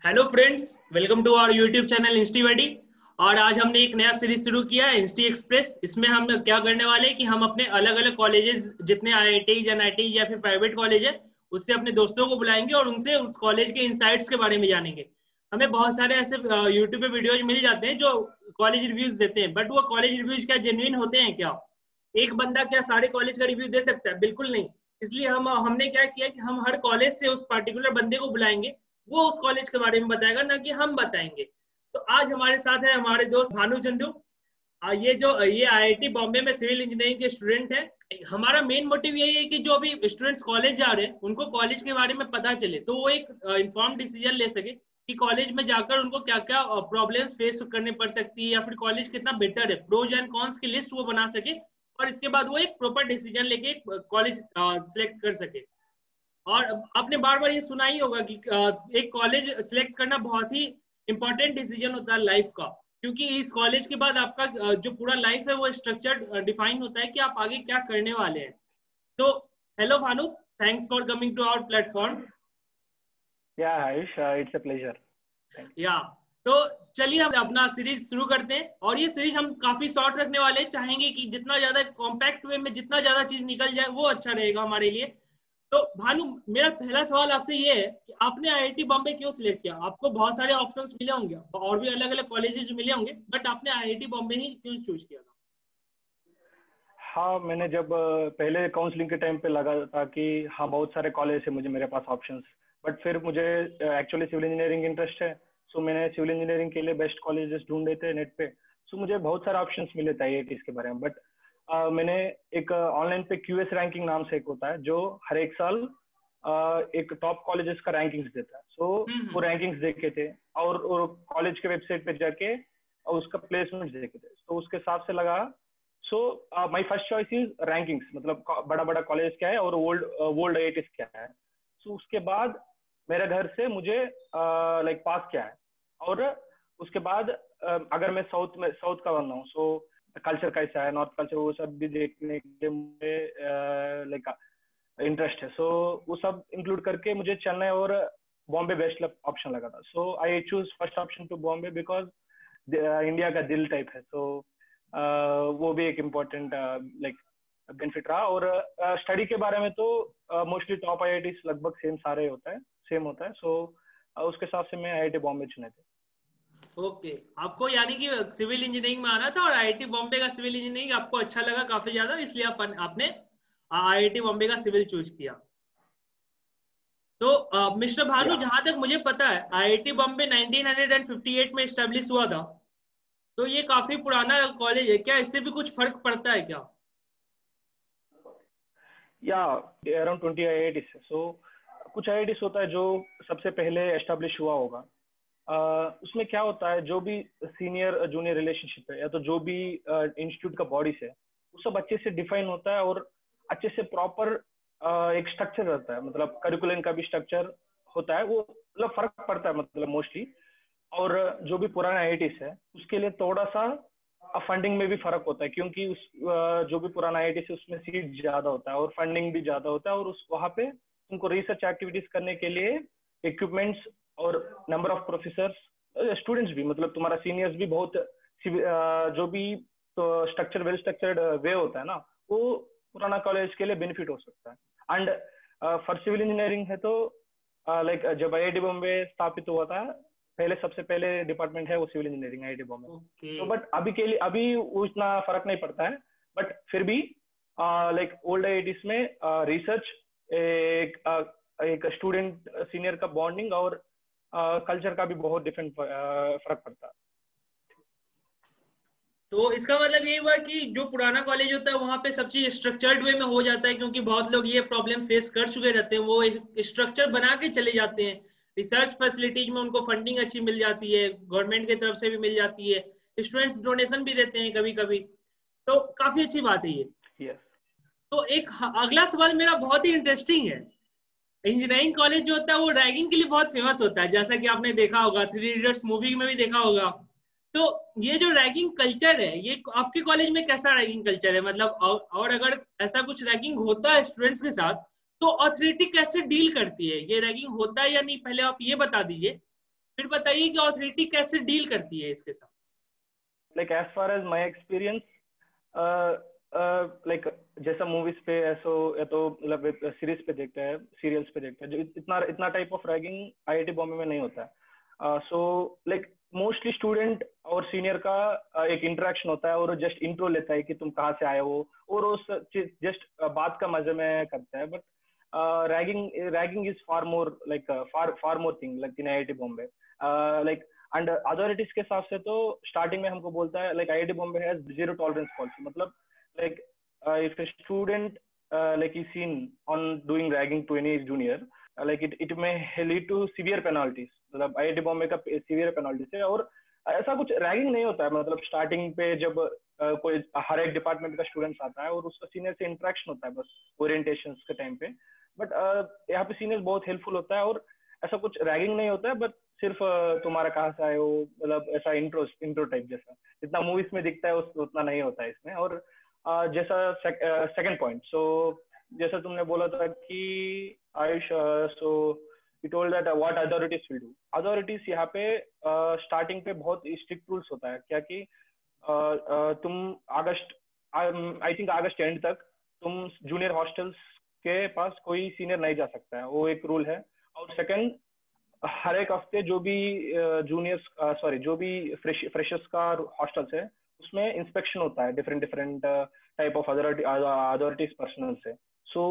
Hello friends, welcome to our YouTube channel इंस्टीवर्डी। और आज हमने एक नया सीरीज शुरू किया है, इंस्टी एक्सप्रेस। इसमें हम क्या करने वाले हैं कि हम अपने अलग अलग कॉलेजेस, जितने आईआईटीज, एनआईटीज या फिर प्राइवेट कॉलेज है, उससे अपने दोस्तों को बुलाएंगे और उनसे उस कॉलेज के इनसाइट्स के बारे में जानेंगे। हमें बहुत सारे ऐसे यूट्यूब पे वीडियोज मिल जाते हैं जो कॉलेज रिव्यूज देते हैं, बट वो कॉलेज रिव्यूज क्या जेन्युइन होते हैं क्या? एक बंदा क्या सारे कॉलेज का रिव्यू दे सकता है? बिल्कुल नहीं। इसलिए हमने क्या किया कि हम हर कॉलेज से उस पर्टिकुलर बंदे को बुलाएंगे, वो उस कॉलेज के बारे में बताएगा, ना कि हम बताएंगे। तो आज हमारे साथ है हमारे दोस्त भानु चंदू। ये आईआईटी बॉम्बे में सिविल इंजीनियरिंग के स्टूडेंट है। हमारा मेन मोटिव यही है कि जो अभी स्टूडेंट्स कॉलेज जा रहे हैं उनको कॉलेज के बारे में पता चले, तो वो एक इन्फॉर्म डिसीजन ले सके कि कॉलेज में जाकर उनको क्या क्या प्रॉब्लम्स फेस करने पड़ सकती है, या फिर कॉलेज कितना बेटर है, प्रोज एंड कॉन्स की लिस्ट वो बना सके, और इसके बाद वो एक प्रॉपर डिसीजन लेके कॉलेज सिलेक्ट कर सके। और आपने बार बार ये सुना ही होगा कि एक कॉलेज सिलेक्ट करना बहुत ही इंपॉर्टेंट डिसीजन होता है लाइफ का, क्योंकि इस कॉलेज के बाद आपका जो पूरा लाइफ है वो स्ट्रक्चर डिफाइन होता है कि आप आगे क्या करने वाले हैं। तो hello Bhanu, thanks for coming to our platform. Yeah, Ayush, it's a pleasure. या तो चलिए हम अपना सीरीज शुरू करते हैं, और ये सीरीज हम काफी शॉर्ट रखने वाले हैं। चाहेंगे कि जितना ज्यादा कॉम्पैक्ट वे में जितना ज्यादा चीज निकल जाए वो अच्छा रहेगा हमारे लिए। तो भानु, मेरा पहला सवाल आपसे ये है कि आपने आईआईटी बॉम्बे क्यों सिलेक्ट किया? आपको बहुत सारे ऑप्शंस मिले होंगे और भी अलग अलग कॉलेजेस मिले होंगे, बट आपने आईआईटी बॉम्बे ही क्यों चूज किया था? हाँ, मैंने जब पहले काउंसलिंग के टाइम पे लगा था कि हाँ बहुत सारे कॉलेज है मुझे मेरे पास ऑप्शंस, बट फिर मुझे एक्चुअली सिविल इंजीनियरिंग इंटरेस्ट है। सो मैंने सिविल इंजीनियरिंग के लिए बेस्ट कॉलेजेस ढूंढे थे नेट पे। सो मुझे बहुत सारे ऑप्शंस मिले थे आईआईटीज के बारे में, बट मैंने एक ऑनलाइन पे क्यूएस रैंकिंग नाम से एक होता है जो हर एक साल एक टॉप कॉलेजेस का रैंकिंग्स देता है। सो वो रैंकिंग्स देखे थे और कॉलेज के वेबसाइट पे जाके और उसका प्लेसमेंट देखे थे, तो उसके हिसाब से लगा। So my first choice is rankings, मतलब बड़ा बड़ा कॉलेज क्या है और वर्ल्ड आईआईटीज क्या है। सो उसके बाद मेरे घर से मुझे लाइक पास क्या है, और उसके बाद अगर मैं साउथ का बनना हूँ, सो कल्चर कैसा है, नॉर्थ कल्चर, वो सब भी देखने के लिए मुझे लाइक इंटरेस्ट है। सो वो सब इंक्लूड करके मुझे चेन्नई और बॉम्बे बेस्ट ऑप्शन लगा था। So I choose first option to Bombay because India का दिल टाइप है। सो वो भी एक इम्पोर्टेंट लाइक बेनिफिट रहा। और स्टडी के बारे में तो मोस्टली टॉप आईआईटी लगभग सेम होता है। सो उसके हिसाब से मैं आईआईटी बॉम्बे चुने थे। ओके, आपको यानी कि सिविल इंजीनियरिंग में आना था और आईआईटी बॉम्बे का सिविल इंजीनियरिंग आपको अच्छा लगा काफी ज्यादा, इसलिए आपने आईआईटी बॉम्बे का सिविल चूज किया। तो मिस्टर भानु, जहां तक मुझे पता है आईआईटी बॉम्बे 1958 में स्टैब्लिश हुआ था, तो ये काफी पुराना कॉलेज है। क्या इससे भी कुछ फर्क पड़ता है क्या? या अराउंड 20 आईआईटी है। सो कुछ आईआईटी होता है जो सबसे पहले एस्टेब्लिश हुआ होगा। उसमें क्या होता है, जो भी सीनियर जूनियर रिलेशनशिप है या तो जो भी इंस्टीट्यूट का बॉडीज है, वो सब अच्छे से डिफाइन होता है और अच्छे से प्रॉपर एक स्ट्रक्चर रहता है। मतलब करिकुलम का भी स्ट्रक्चर होता है, वो मतलब फर्क पड़ता है मतलब मोस्टली। और जो भी पुराना आईआईटीज है उसके लिए थोड़ा सा फंडिंग में भी फर्क होता है, क्योंकि उस जो भी पुराना आईआईटी है उसमें सीट ज्यादा होता है और फंडिंग भी ज्यादा होता है, और उस वहाँ पे उनको रिसर्च एक्टिविटीज करने के लिए इक्विपमेंट्स और नंबर ऑफ प्रोफेसर्स, स्टूडेंट्स भी, मतलब तुम्हारा सीनियर्स भी बहुत जो भी तो स्ट्रक्चर वेल स्ट्रक्चर्ड वे होता है ना, वो पुराना कॉलेज के लिए बेनिफिट हो सकता है। एंड फॉर सिविल इंजीनियरिंग है तो लाइक जब आईआईटी बॉम्बे स्थापित हुआ था, सबसे पहले डिपार्टमेंट है वो सिविल इंजीनियरिंग आईआईटी बॉम्बे। तो बट अभी के लिए अभी उतना फर्क नहीं पड़ता है, बट फिर भी लाइक ओल्ड आईआईटीज में रिसर्च, एक स्टूडेंट सीनियर का बॉन्डिंग और कल्चर का भी बहुत डिफरेंट फर्क पड़ता है। तो इसका मतलब ये हुआ कि जो पुराना कॉलेज होता है वहां पे सब चीज स्ट्रक्चर्ड वे में हो जाता है, क्योंकि बहुत लोग ये प्रॉब्लम फेस कर चुके रहते हैं, वो एक स्ट्रक्चर बना के चले जाते हैं। रिसर्च फैसिलिटीज में उनको फंडिंग अच्छी मिल जाती है, गवर्नमेंट की तरफ से भी मिल जाती है, स्टूडेंट्स डोनेशन भी देते हैं कभी कभी, तो काफी अच्छी बात है ये। तो एक अगला सवाल मेरा बहुत ही इंटरेस्टिंग है। इंजीनियरिंग कॉलेज जो होता है वो रैगिंग के लिए बहुत फेमस होता है, जैसा कि आपने देखा होगा, थ्री इडियट्स मूवी में भी देखा होगा। तो ये जो रैगिंग कल्चर है, ये आपके कॉलेज में कैसा रैगिंग कल्चर है? मतलब और अगर ऐसा कुछ रैगिंग होता है स्टूडेंट्स के साथ, तो अथॉरिटी कैसे डील करती है? ये रैगिंग होता है या नहीं, पहले आप ये बता दीजिए। फिर बताइए कि अथॉरिटी कैसे डील करती है इसके साथ। Like as far as my experience, like जैसा मूवीज पे ऐसो या तो मतलब सीरीज पे देखते हैं, सीरियल्स पे देखते हैं, जो इतना इतना type of ragging IIT Bombay में नहीं होता है। सो लाइक मोस्टली स्टूडेंट और सीनियर का एक इंटरेक्शन होता है और जस्ट इंट्रो लेता है कि तुम कहाँ से आए हो, और उस जस्ट बात का मजे में करता है। But ragging is far more like far more thing like in IIT Bombay. Like and authorities के हिसाब से तो स्टार्टिंग में हमको बोलता है like IIT Bombay has zero tolerance policy, मतलब like if a student like is seen on doing ragging to any junior, like it may lead to severe penalties। मतलब आईआईटी बॉम्बे का सीवियर पेनल्टीज है। और ऐसा कुछ रैगिंग नहीं होता है, मतलब स्टार्टिंग पे जब कोई हर एक डिपार्टमेंट का स्टूडेंट्स आता है और उसका सीनियर से इंटरेक्शन होता है बस ओरिएंटेशन के टाइम पे। बट यहाँ पे सीनियर बहुत हेल्पफुल होता है और ऐसा कुछ रैगिंग नहीं होता है। बट सिर्फ तुम्हारा कहाँ से आए हो, मतलब ऐसा इंट्रो टाइप जैसा जितना मूवीज में दिखता है उतना नहीं होता है इसमें। और जैसा सेकंड पॉइंट, सो जैसा तुमने बोला था कि Ayush, so you told that what authorities will do. Authorities यहाँ पे स्टार्टिंग पे बहुत स्ट्रिक्ट रूल्स होता है, क्या कि तुम अगस्त, आई थिंक अगस्त एंड तक तुम जूनियर हॉस्टल्स के पास कोई सीनियर नहीं जा सकता है, वो एक रूल है। और सेकंड, हर एक हफ्ते जो भी जूनियर्स जो भी फ्रेशर्स का हॉस्टल्स है उसमें इंस्पेक्शन होता है different type of authorities personal से। सो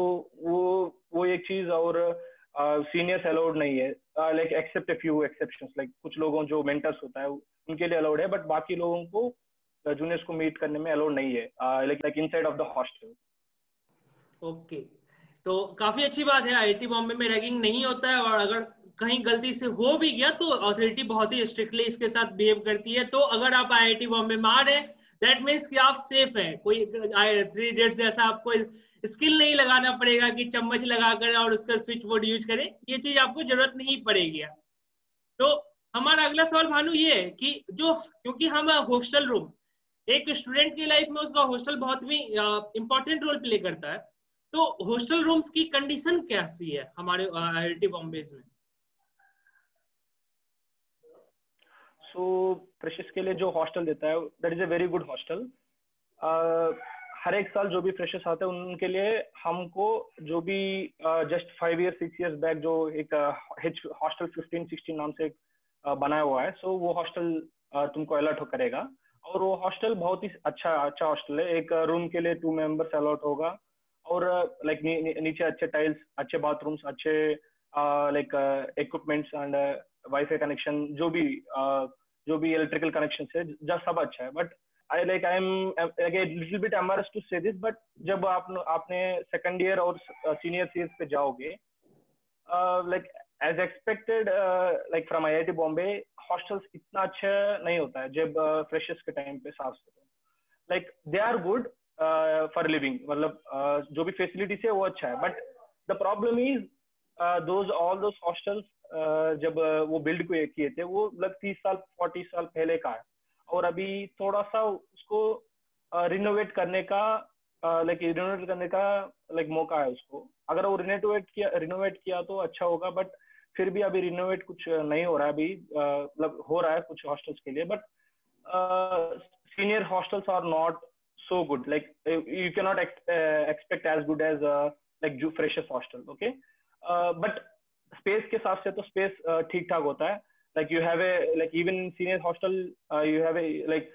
वो एक चीज। और सीनियर्स अलाउड नहीं है, like except a few exceptions, like कुछ लोगों जो मेंटर्स होता है उनके लिए अलाउड है, बट बाकी लोगों को जूनियर्स को मीट करने में अलाउड नहीं है, like inside of the hostel. Okay, तो काफी अच्छी बात है, आईआईटी बॉम्बे में रैगिंग नहीं होता है, और अगर कहीं गलती से हो भी गया तो अथॉरिटी बहुत ही स्ट्रिक्टली इसके साथ बिहेव करती है। तो अगर आप आईआईटी बॉम्बे में आ रहे हैं, दैट मीन्स कि आप सेफ हैं। कोई 3 इडियट्स जैसा आपको स्किल नहीं लगाना पड़ेगा कि चम्मच लगाकर और उसका स्विच बोर्ड यूज करें, ये चीज आपको जरूरत नहीं पड़ेगी। तो हमारा अगला सवाल भानु ये है कि जो, क्योंकि हम हॉस्टल रूम, एक स्टूडेंट की लाइफ में उसका हॉस्टल बहुत भी इंपॉर्टेंट रोल प्ले करता है, तो हॉस्टल रूम्स की कंडीशन कैसी है हमारे आईआईटी बॉम्बे में? सो फ्रेशर्स के लिए जो हॉस्टल देता है that is a very good hostel. हर एक साल जो भी फ्रेशर्स आते हैं उनके लिए हमको जो भी जस्ट 5 years 6 years बैक जो एक हॉस्टल 15-16 नाम से बनाया हुआ है, सो वो हॉस्टल तुमको अलर्ट करेगा। और वो हॉस्टल बहुत ही अच्छा हॉस्टल है। एक रूम के लिए 2 members अलॉट होगा, और लाइक नीचे अच्छे टाइल्स, अच्छे बाथरूम्स, अच्छे like equipments and wifi connection, जो भी इलेक्ट्रिकल कनेक्शन है जस्ट सब अच्छा है। But I am little bit embarrassed to say this, but जब आपने सेकंड ईयर और सीनियर सीरीज पे जाओगे, like as expected, like from IIT Bombay, hostels इतना अच्छा नहीं होता है जब फ्रेशर्स के टाइम पे साफ से। Like they are good for living, मतलब जो भी फैसिलिटीज है वो अच्छा है। But the problem is all those hostels जब वो बिल्ड किए थे वो मतलब 30 साल 40 साल पहले का है, और अभी थोड़ा सा उसको रिनोवेट करने का मौका है उसको। अगर वो रिनोवेट किया तो अच्छा होगा, बट फिर भी अभी रिनोवेट कुछ नहीं हो रहा है अभी, मतलब हो रहा है कुछ हॉस्टल्स के लिए। But senior hostels are not so good, like you cannot expect as good as like freshers hostel, okay? But space के हिसाब से तो space ठीक ठाक होता है। like you have a like even in senior hostel you have a like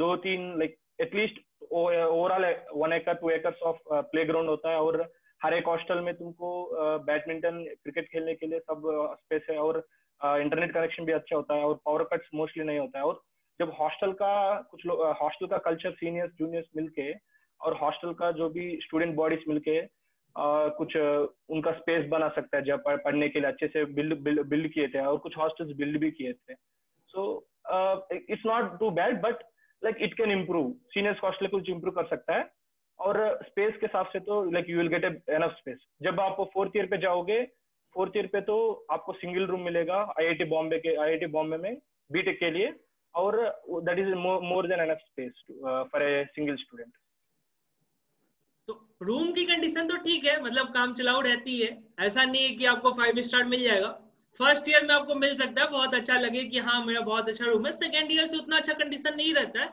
दो तीन like at least overall 1 acre 2 acres of playground होता है, और हर एक हॉस्टल में तुमको बैडमिंटन क्रिकेट खेलने के लिए सब स्पेस है, और इंटरनेट कनेक्शन भी अच्छा होता है, और पावर कट्स मोस्टली नहीं होता है। और जब हॉस्टल का कुछ लोग हॉस्टल का कल्चर सीनियर्स जूनियर्स मिलके और हॉस्टल का जो भी स्टूडेंट बॉडीज मिलके कुछ उनका स्पेस बना सकता है जब पढ़ने के लिए अच्छे से बिल्ड किए थे, और कुछ हॉस्टल्स बिल्ड भी किए थे। So it's not too bad, but like it can improve. Seniors hostel कुछ इम्प्रूव कर सकता है, और स्पेस के हिसाब से तो like you will get enough space. जब आप 4th ईयर पे जाओगे, 4th ईयर पे तो आपको सिंगल रूम मिलेगा आईआईटी बॉम्बे में बीटेक के लिए, और that is more than enough space for a single student. तो रूम की कंडीशन तो ठीक है, मतलब काम चलाऊ रहती है, ऐसा नहीं है कि आपको 5 स्टार मिल जाएगा। फर्स्ट ईयर में आपको मिल सकता है, बहुत अच्छा लगे कि हाँ मेरा बहुत अच्छा रूम है। सेकेंड ईयर से उतना अच्छा कंडीशन नहीं रहता है,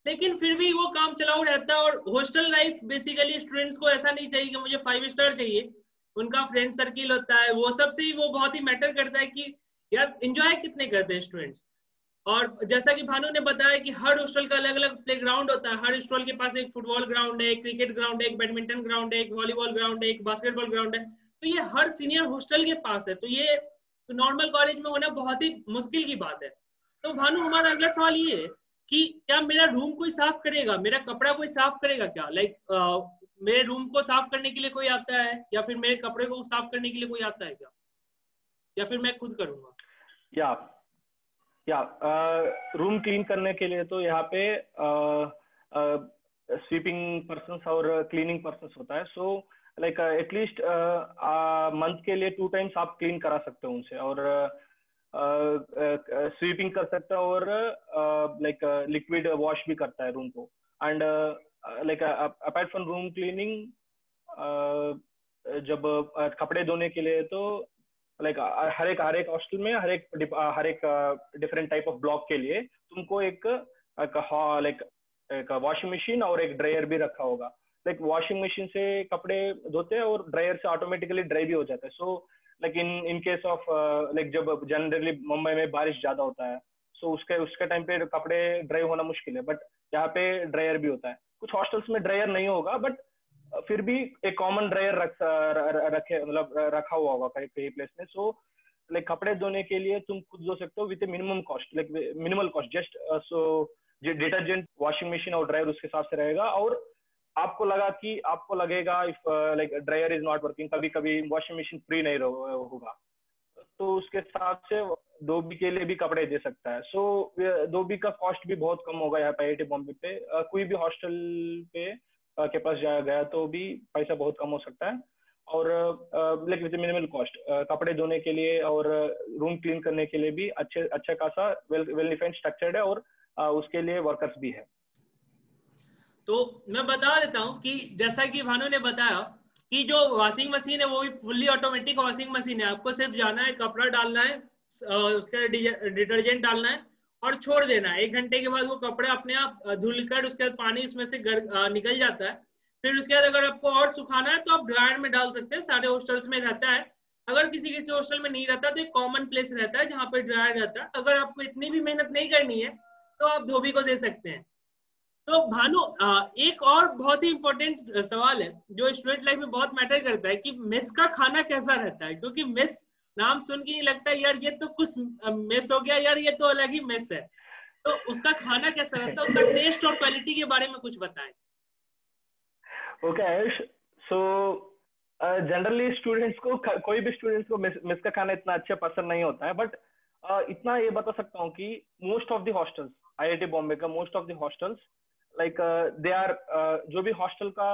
लेकिन फिर भी वो काम चलाऊ रहता है। और हॉस्टल लाइफ बेसिकली स्टूडेंट्स को ऐसा नहीं चाहिए कि मुझे 5 स्टार चाहिए, उनका फ्रेंड सर्किल होता है, वो सबसे ही वो बहुत ही मैटर करता है कि यार एंजॉय कितने करते हैं स्टूडेंट्स। और जैसा कि भानु ने बताया कि हर हॉस्टल का अलग अलग प्ले ग्राउंड होता है, हर हॉस्टल के पास एक फुटबॉल ग्राउंड है, एक क्रिकेट ग्राउंड है, एक बैडमिंटन ग्राउंड है, एक वॉलीबॉल ग्राउंड है, एक बास्केटबॉल ग्राउंड है। तो ये हर सीनियर हॉस्टल के पास है, तो ये नॉर्मल कॉलेज में होना बहुत ही मुश्किल की बात है। तो भानु हमारा अगला सवाल ये है कि क्या मेरा रूम कोई साफ करेगा, मेरा कपड़ा कोई साफ करेगा क्या? मेरे रूम को साफ करने के लिए कोई आता है, या फिर मेरे कपड़े को साफ करने के लिए कोई आता है क्या, या फिर मैं खुद करूंगा? या या रूम क्लीन करने के लिए तो यहाँ पे स्वीपिंग पर्सन और क्लीनिंग पर्सन होता है। सो लाइक एटलीस्ट मंथ के लिए 2 टाइम्स आप क्लीन करा सकते हो उनसे, और स्वीपिंग कर सकता है, और लाइक लिक्विड वॉश भी करता है रूम को। And like apart from room cleaning, जब कपड़े धोने के लिए तो लाइक हर एक हॉस्टल में हर एक डिफरेंट टाइप ऑफ ब्लॉक के लिए तुमको एक वॉशिंग मशीन और एक ड्रायर भी रखा होगा। लाइक वॉशिंग मशीन से कपड़े धोते हैं और ड्रायर से ऑटोमेटिकली ड्राई भी हो जाता है। So like in case of like जब जनरली मुंबई में बारिश ज्यादा होता है, सो उसके टाइम पे कपड़े ड्राई होना मुश्किल है, बट यहाँ पे ड्रायर भी होता है। कुछ हॉस्टल्स में ड्रायर नहीं होगा, बट फिर भी एक कॉमन ड्रायर रखे मतलब रखा हुआ होगा कहीं प्लेस में। सो लाइक कपड़े धोने के लिए तुम खुद धो सकते हो with minimum cost, like minimal cost. Just so detergent, washing machine और ड्रायर उसके हिसाब से रहेगा। और आपको लगेगा if like dryer is not working, कभी कभी वॉशिंग मशीन फ्री नहीं होगा, तो उसके हिसाब से धोबी के लिए भी कपड़े दे सकता है। सो धोबी का कॉस्ट भी बहुत कम होगा यहाँ पे आईआईटी बॉम्बे पे। कोई भी हॉस्टल पे के पास जाया गया तो भी पैसा बहुत कम हो सकता है। और लाइक विद मिनिमल कॉस्ट कपड़े धोने के लिए और रूम क्लीन करने के लिए भी अच्छा खासा वेल डिफाइंड स्ट्रक्चर्ड है, और उसके लिए वर्कर्स भी है। तो मैं बता देता हूँ कि जैसा कि भानु ने बताया कि जो वॉशिंग मशीन है वो भी फुल्ली ऑटोमेटिक वॉशिंग मशीन है। आपको सिर्फ जाना है, कपड़ा डालना है, उसका डिटर्जेंट डालना है और छोड़ देना है। 1 घंटे के बाद वो कपड़ा अपने आप धुलकर उसके बाद पानी उसमें से निकल जाता है। फिर उसके बाद अगर आपको और सुखाना है तो आप ड्रायर में डाल सकते हैं, सारे हॉस्टल्स में रहता है। अगर किसी किसी हॉस्टल में नहीं रहता तो एक कॉमन प्लेस रहता है जहाँ पे ड्रायर रहता है। अगर आपको इतनी भी मेहनत नहीं करनी है तो आप धोबी को दे सकते हैं। तो भानु, एक और बहुत ही इंपॉर्टेंट सवाल है जो स्टूडेंट लाइफ में बहुत मैटर करता है कि मेस का खाना कैसा रहता है। क्योंकि मेस नाम सुन के ही लगता है यार ये तो कुछ मेस हो गया, यार ये तो अलग ही मेस है। तो उसका खाना कैसा रहता है, उसका टेस्ट और क्वालिटी के बारे में कुछ बताएं। Okay Ayush, so generally students को कोई भी स्टूडेंट्स को मेस का खाना इतना अच्छा पसंद नहीं होता है, बट इतना ये बता सकता हूँ कि most of the hostels, IIT Bombay का most of the hostels like they are, जो भी हॉस्टल का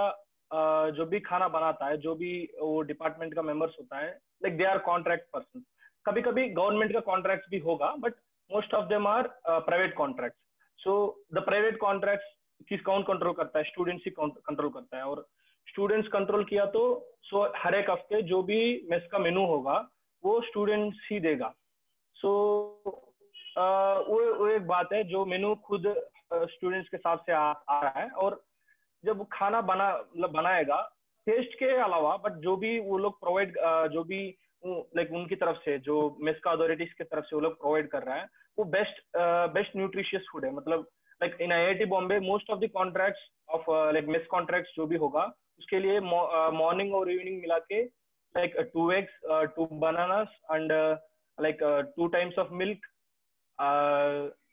जो भी खाना बनाता है, जो भी वो डिपार्टमेंट का मेंबर्स होता है, like they are contract person. कभी कभी गवर्नमेंट का कॉन्ट्रैक्ट भी होगा, but most of them are private contract. So the private contract किस कौन कंट्रोल करता है? स्टूडेंट्स ही कंट्रोल करता है। और स्टूडेंट्स कंट्रोल किया तो सो हर एक हफ्ते जो भी मेस का मेनू होगा वो स्टूडेंट्स ही देगा। सो वो एक बात है, जो मेनू खुद स्टूडेंट्स के हिसाब से आ रहा है। और जब खाना मतलब बनाएगा टेस्ट के अलावा, बट जो भी वो लोग प्रोवाइड, जो भी लाइक उनकी तरफ से जो मेस का अथॉरिटीज की तरफ से वो लोग प्रोवाइड कर रहा है, वो बेस्ट न्यूट्रिशियस फूड है। मतलब like in IIT Bombay most of the contracts of like mess contracts जो भी होगा उसके लिए मॉर्निंग और इवनिंग मिला के like 2 eggs, 2 bananas and like 2 times of milk,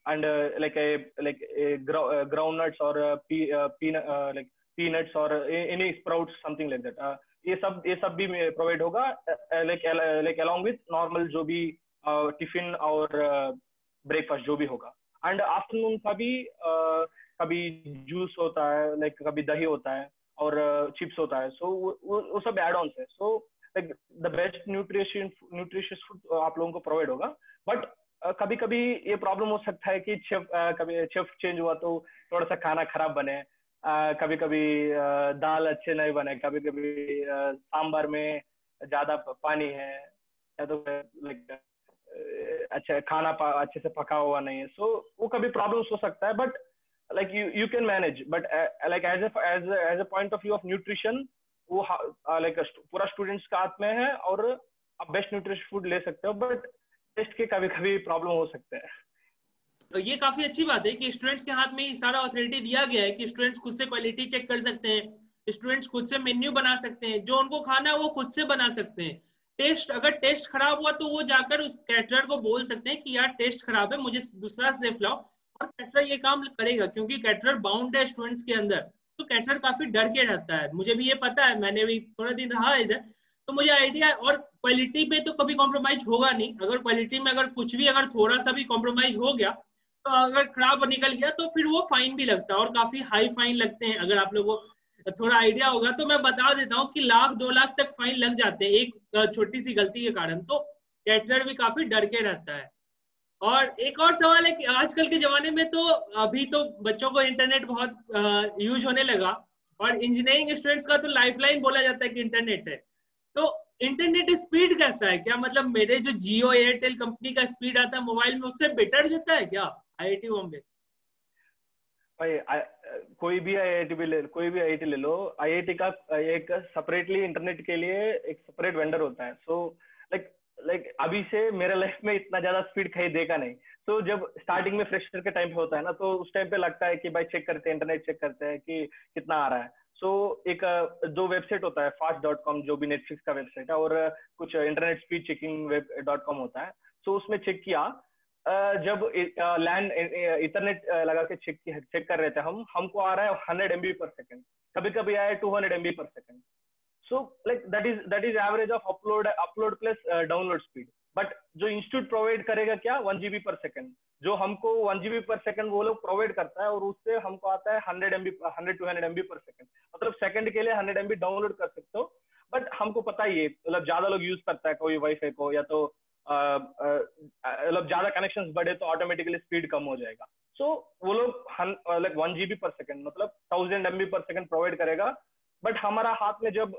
and like a groundnuts or like peanuts or any sprouts, something like that. ये सब भी प्रोवाइड होगा, like along with normal जो भी टिफिन और ब्रेकफास्ट जो भी होगा। एंड आफ्टरनून का भी कभी जूस होता है, लाइक कभी दही होता है और चिप्स होता है। सो वो सब एड ऑन्स है। So like the best nutritious food आप लोगों को प्रोवाइड होगा। बट कभी कभी ये प्रॉब्लम हो सकता है कि कभी शेफ चेंज हुआ तो थोड़ा सा खाना खराब बने, कभी कभी दाल अच्छे नहीं बने, कभी कभी सांबर में ज्यादा पानी है, या तो लाइक अच्छा खाना अच्छे से पका हुआ नहीं है, सो वो कभी प्रॉब्लम्स हो सकता है, but like you can manage, but like as a point of view of nutrition वो लाइक पूरा स्टूडेंट्स का हाथ में है, और आप बेस्ट न्यूट्रिशन फूड ले सकते हो, बट टेस्ट के कभी कभी प्रॉब्लम हो सकते हैं। तो ये काफी अच्छी बात है कि स्टूडेंट्स के हाथ में ही सारा अथॉरिटी दिया गया है कि स्टूडेंट्स खुद से क्वालिटी चेक कर सकते हैं, स्टूडेंट्स खुद से मेन्यू बना सकते हैं, जो उनको खाना है वो खुद से बना सकते हैं। टेस्ट अगर टेस्ट खराब हुआ तो वो जाकर उस कैटरर को बोल सकते हैं कि यार टेस्ट खराब है, मुझे दूसरा सेफ लाओ, और कैटरर ये काम करेगा, क्योंकि कैटरर बाउंड है स्टूडेंट्स के अंदर। तो कैटरर काफी डर के रहता है, मुझे भी ये पता है, मैंने भी थोड़ा दिन रहा इधर, तो मुझे आइडिया। और क्वालिटी पे तो कभी कॉम्प्रोमाइज होगा नहीं, अगर क्वालिटी में अगर कुछ भी अगर थोड़ा सा भी कॉम्प्रोमाइज हो गया तो अगर खराब निकल गया तो फिर वो फाइन भी लगता है, और काफी हाई फाइन लगते हैं। अगर आप लोगों को थोड़ा आइडिया होगा तो मैं बता देता हूँ कि 1 लाख 2 लाख तक फाइन लग जाते हैं एक छोटी सी गलती के कारण। तो कैटरर भी काफी डर के रहता है। और एक और सवाल है कि आजकल के जमाने में तो अभी तो बच्चों को इंटरनेट बहुत यूज होने लगा, और इंजीनियरिंग स्टूडेंट्स का तो लाइफलाइन बोला जाता है कि इंटरनेट है। तो इंटरनेट स्पीड कैसा है? क्या मतलब मेरे जो जियो एयरटेल कंपनी का स्पीड आता है मोबाइल में उससे बेटर देता है क्या आईआईटी बॉम्बे? भाई कोई भी आईआईटी ले लो, आईआईटी का एक सेपरेटली इंटरनेट के लिए एक सेपरेट वेंडर होता है। सो लाइक अभी से मेरे लाइफ में इतना ज्यादा स्पीड कहीं देखा नहीं। तो जब स्टार्टिंग में फ्रेशर के टाइम पे होता है ना, तो उस टाइम पे लगता है कि भाई चेक करते हैं, इंटरनेट चेक करते हैं कि कितना आ रहा है। सो एक जो वेबसाइट होता है fast.com, जो भी नेटफ्लिक्स का वेबसाइट है, और कुछ इंटरनेट स्पीड चेकिंग web.com होता है। सो उसमें चेक किया, जब लैंड इंटरनेट लगा के चेक कर रहे थे हमको आ रहा है 100 MB पर सेकंड, कभी कभी आया 200 MB पर second. So like that is average of upload plus download speed. But जो इंस्टीट्यूट प्रोवाइड करेगा क्या, 1 GB पर सेकंड, जो हमको 1 GB पर सेकंड वो लोग प्रोवाइड करता है, और उससे हमको आता है 100 MB पर सेकंड। मतलब सेकंड के लिए 100 MB डाउनलोड कर सकते हो। बट हमको पता ही है, मतलब ज्यादा लोग यूज करता है कोई वाईफाई को, या तो मतलब ज्यादा कनेक्शंस बढ़े तो ऑटोमेटिकली स्पीड कम हो जाएगा। सो वो लोग लाइक 1 GB पर सेकंड मतलब 1000 MB पर सेकंड प्रोवाइड करेगा। बट हमारा हाथ में जब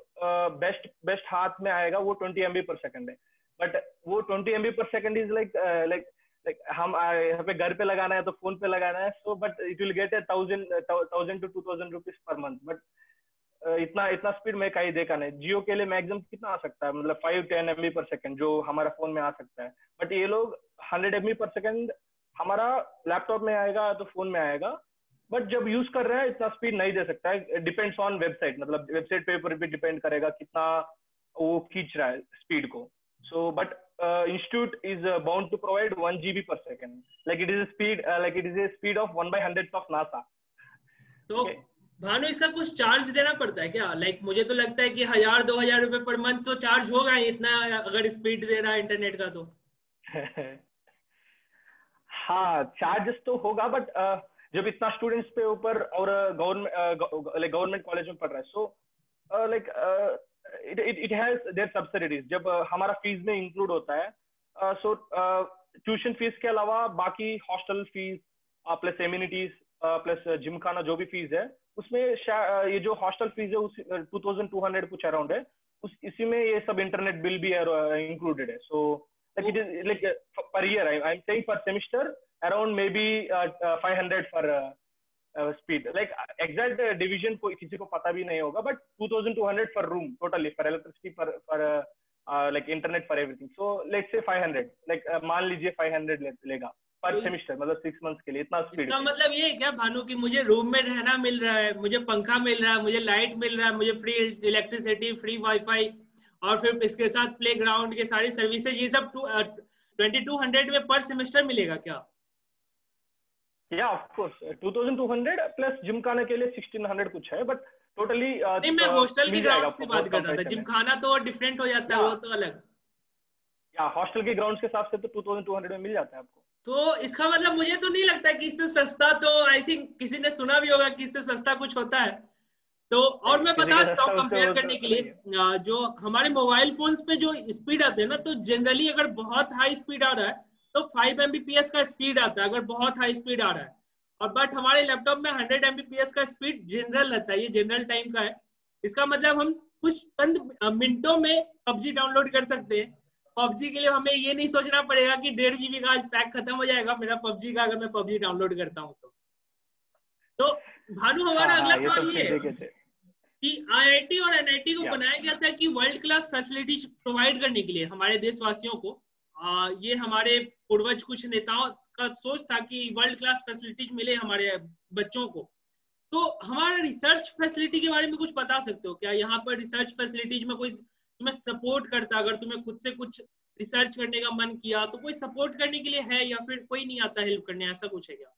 बेस्ट हाथ में आएगा वो 20 MB पर सेकंड है। बट वो 20 MB पर सेकंड इज लाइक हम यहाँ पे घर पे लगाना है तो फोन पे लगाना है। So but it will get 1000 to 2000 rupees per month. But इतना स्पीड में कहीं देखा नहीं। जियो के लिए मैक्सिमम कितना आ सकता है, मतलब 5-10 MB पर सेकंड जो हमारा फोन में आ सकता है। बट ये लोग 100 MB पर सेकंड हमारा लैपटॉप में आएगा तो फोन में आएगा। बट जब यूज कर रहे हैं इतना स्पीड नहीं दे सकता है। डिपेंड्स ऑन वेबसाइट, मतलब वेबसाइट पे ऊपर भी डिपेंड करेगा कितना वो खींच रहा है स्पीड को। So but institute is bound to provide 1 GB per second, like it is a speed of 1/100 of NASA. तो भानु इसका कुछ चार्ज देना पड़ता है क्या? लाइक मुझे तो लगता है कि 1000-2000 रुपए पर मंथ तो चार्ज होगा ही, इतना अगर स्पीड दे रहा है इंटरनेट का तो। हाँ चार्जेस तो होगा, बट जब इतना स्टूडेंट्स पे ऊपर और गवर्नमेंट कॉलेज में पढ़ रहा है, so like it has their subsidies. जब हमारा फीस में इंक्लूड होता है, सो ट्यूशन फीस के अलावा बाकी hostel fees plus amenities plus gym खाना जो भी फीस है उसमें ये जो हॉस्टल फीस है 2200 कुछ अराउंड है, इसी में ये सब इंटरनेट बिल भी इंक्लूडेड है। सो like it is like per year I'm saying per semester around maybe 500 for speed, like exact division को किसी को पता भी नहीं होगा, but 2200 for room totally for electricity for like internet for everything. So let's say 500, like मान लीजिए 500 लेगा पर सेमिस्टर, मतलब 6 months के लिए इतना स्पीड। इसका मतलब ये है क्या भानु कि मुझे रूम में रहना मिल रहा है, मुझे पंखा मिल रहा है, मुझे लाइट मिल रहा है, मुझे फ्री इलेक्ट्रिसिटी, फ्री वाईफाई, और फिर इसके साथ प्ले ग्राउंड के सारी सर्विसेज, ये सब 2200 में पर सेमेस्टर मिलेगा क्या? या ऑफ कोर्स 2200 प्लस जिम खाने के लिए 1600 कुछ है, बट टोटली नहीं मैं हॉस्टल के ग्राउंड्स की बात कर रहा था। जिम खाना तो डिफरेंट हो जाता है, वो तो अलग। या हॉस्टल के ग्राउंड्स के हिसाब से तो 2200 में मिल जाता है आपको। तो इसका मतलब मुझे तो नहीं लगता कि इससे सस्ता, तो आई थिंक किसी ने सुना भी होगा कि इससे सस्ता कुछ होता है तो। और मैं बता देता हूँ कंपेयर करने के लिए, जो हमारे मोबाइल फोन्स पे जो स्पीड आते हैं ना, तो जनरली अगर बहुत हाई स्पीड आ रहा है तो 5 Mbps का स्पीड आता है, अगर बहुत हाई स्पीड आ रहा है। और बट हमारे लैपटॉप में 100 Mbps का स्पीड जनरल रहता है, ये जनरल टाइम का है। इसका मतलब हम कुछ चंद मिनटों में PUBG डाउनलोड कर सकते हैं पबजी के लिए हमें ये नहीं सोचना पड़ेगा कि 1.5 GB का आज पैक खत्म हो जाएगा मेरा पबजी का, अगर मैं पबजी डाउनलोड करता हूँ तो भानु हाँ हमारा अगला हाँ, ये सवाल सब ये चीज है देखे थे। कि आईआईटी और एनआईटी को या बनाया गया था कि वर्ल्ड क्लास फैसिलिटीज प्रोवाइड करने के लिए हमारे देशवासियों को। ये हमारे पूर्वज कुछ नेताओं का सोच था कि वर्ल्ड क्लास फैसिलिटीज मिले हमारे बच्चों को। तो हमारा रिसर्च फैसिलिटी के बारे में कुछ बता सकते हो क्या? यहाँ पर रिसर्च फैसिलिटीज में कोई तुम्हें सपोर्ट करता, अगर तुम्हें खुद से कुछ रिसर्च करने का मन किया तो कोई सपोर्ट करने के लिए है, या फिर कोई नहीं आता हेल्प करने, ऐसा कुछ है क्या?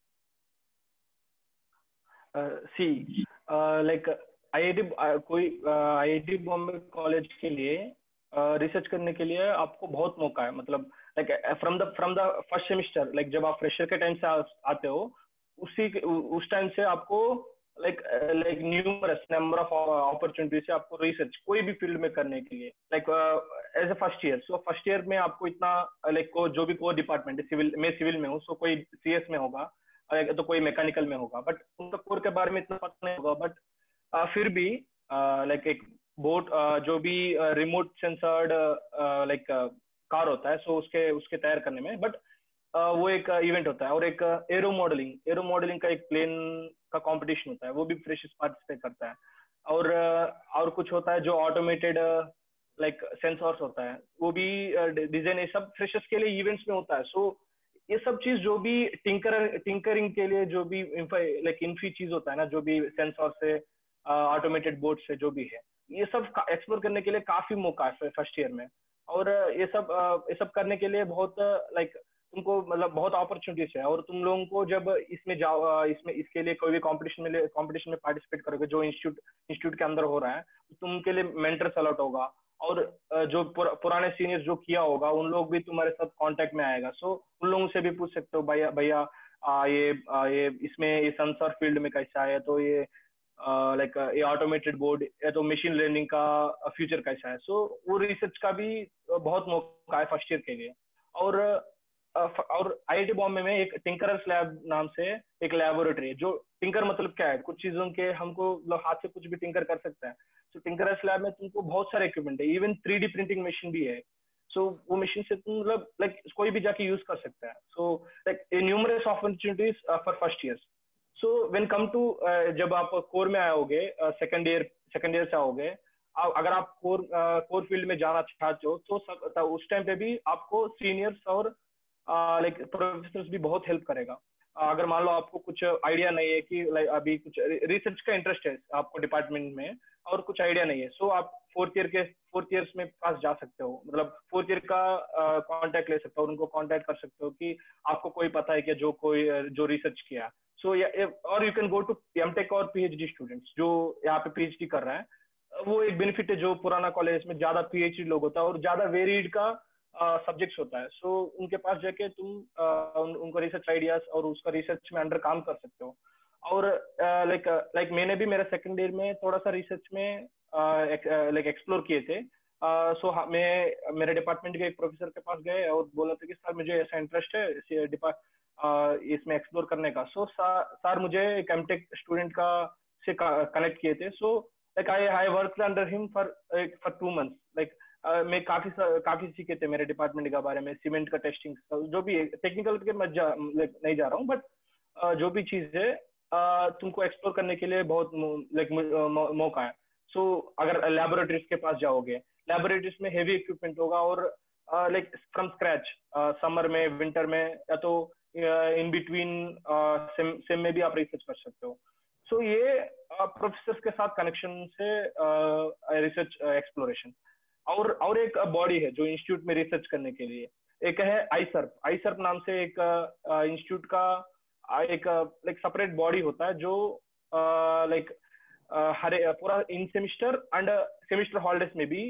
सी लाइक आईआईटी कोई आईआईटी बॉम्बे कॉलेज के लिए रिसर्च करने के लिए आपको बहुत मौका है, मतलब like from the first semester, like जब आप फ्रेशर के टाइम से आते हो उस टाइम से आपको like like numerous number of opportunities है आपको रिसर्च कोई भी फील्ड में करने के लिए, like as a first year. So first year में आपको इतना लाइक को जो भी कोर डिपार्टमेंट है, सिविल मैं सिविल में हूँ, सो कोई सीएस में होगा तो कोई मैकेनिकल में होगा, बट उनका कोर के बारे में इतना पता नहीं होगा। बट फिर भी लाइक एक बोट जो भी रिमोट सेंसर्ड लाइक कार होता है, सो उसके उसके तैयार करने में, बट वो एक इवेंट होता है। और एक एरो मॉडलिंग का एक प्लेन का कंपटीशन होता है, वो भी फ्रेशर्स पार्टिसिपेट करता है। और कुछ होता है जो ऑटोमेटेड लाइक सेंसर्स होता है, वो भी डिजाइन, ये सब फ्रेशर्स के लिए इवेंट्स में होता है। सो ये सब चीज जो भी टिंकरिंग के लिए जो भी लाइक इनफी चीज होता है ना, जो भी सेंसर से ऑटोमेटेड बोर्ड से जो भी है, ये सब एक्सप्लोर करने के लिए काफी मौका है फर्स्ट ईयर में। और ये सब करने के लिए बहुत लाइक तुमको मतलब बहुत अपॉर्चुनिटीज है। और तुम लोगों को जब इसमें जाओ, इसमें इसके लिए कोई भी कंपटीशन में पार्टिसिपेट करोगे जो इंस्टीट्यूट के अंदर हो रहा है, तो तुमके लिए मेंटर्स अलॉट होगा। और जो पुराने सीनियर्स जो किया होगा उन लोग भी तुम्हारे साथ कांटेक्ट में आएगा। सो उन लोगों से भी पूछ सकते हो, भैया भैया ये इसमें ये सेंसर फील्ड में कैसा है, तो ये लाइक ये ऑटोमेटेड बोर्ड या तो मशीन लर्निंग का फ्यूचर कैसा है। सो वो रिसर्च का भी बहुत मौका है फर्स्ट ईयर के लिए। और आईआईटी बॉम्बे में एक टिंकरर्स लैब नाम से एक लेबोरेटरी है। जो टिंकर मतलब क्या है, कुछ चीजों के हमको मतलब हाथ से कुछ भी टिंकर कर सकता है। सो टिंकरर्स लैब में तुमको बहुत सारे इक्विपमेंट है, इवन 3D प्रिंटिंग मशीन भी है। सो वो मशीन से तुम मतलब लाइक कोई भी जाके यूज कर सकता है। So like numerous opportunities for first year. So when come to जब आप कोर में आओगे, सेकंड ईयर से आओगे, अगर आप कोर फील्ड में जाना चाहते हो तो उस टाइम पे भी आपको सीनियर्स और लाइक प्रोफेसर्स भी बहुत हेल्प करेगा। अगर मान लो आपको कुछ आइडिया नहीं है कि लाइक अभी कुछ रिसर्च का इंटरेस्ट है आपको डिपार्टमेंट में और कुछ आइडिया नहीं है, सो आप फोर्थ ईयर्स में पास जा सकते हो, मतलब फोर्थ ईयर का कांटेक्ट ले सकते हो, उनको कांटेक्ट कर सकते हो कि आपको कोई पता है कि जो रिसर्च किया। सो और you can go to MTech और पीएचडी स्टूडेंट्स जो यहाँ पे पीएचडी कर रहा है। वो एक बेनिफिट है जो पुराना कॉलेज में ज्यादा पीएचडी लोग होता है और ज्यादा वेरिड का सब्जेक्ट्स होता है। सो उनके पास जाके तुम उनको रिसर्च आइडियाज और उसका रिसर्च में अंडर काम कर सकते हो। और लाइक मैंने भी मेरा सेकंड ईयर में थोड़ा सा रिसर्च में लाइक एक्सप्लोर किए थे। सो मैं मेरे डिपार्टमेंट के एक प्रोफेसर के पास गए और बोला था कि सर मुझे ऐसा इंटरेस्ट है इसमें एक्सप्लोर करने का। सो सर मुझे एक एमटेक स्टूडेंट का से कनेक्ट किए थे। So like I work under him for 2 months। Like मैं काफी सीखे थे मेरे डिपार्टमेंट के बारे में, सीमेंट का टेस्टिंग जो भी टेक्निकल के नहीं जा रहा हूँ, बट जो भी चीज है तुमको एक्सप्लोर करने के लिए बहुत लाइक मौका है। सो अगर लेबोरेटरीज के पास जाओगे, लेबोरेटरीज में हेवी इक्विपमेंट होगा और लाइक फ्रॉम स्क्रैच समर में, विंटर में, या तो इन बिटवीन सेम में भी आप रिसर्च कर सकते हो। सो ये प्रोफेसर्स के साथ कनेक्शन से रिसर्च एक्सप्लोरेशन। और एक बॉडी है जो इंस्टीट्यूट में रिसर्च करने के लिए, एक है आईसर्प नाम से एक इंस्टीट्यूट का एक लाइक सेपरेट बॉडी होता है जो लाइक हर पूरा इन सेमिस्टर एंड सेमिस्टर हॉलीडेज में भी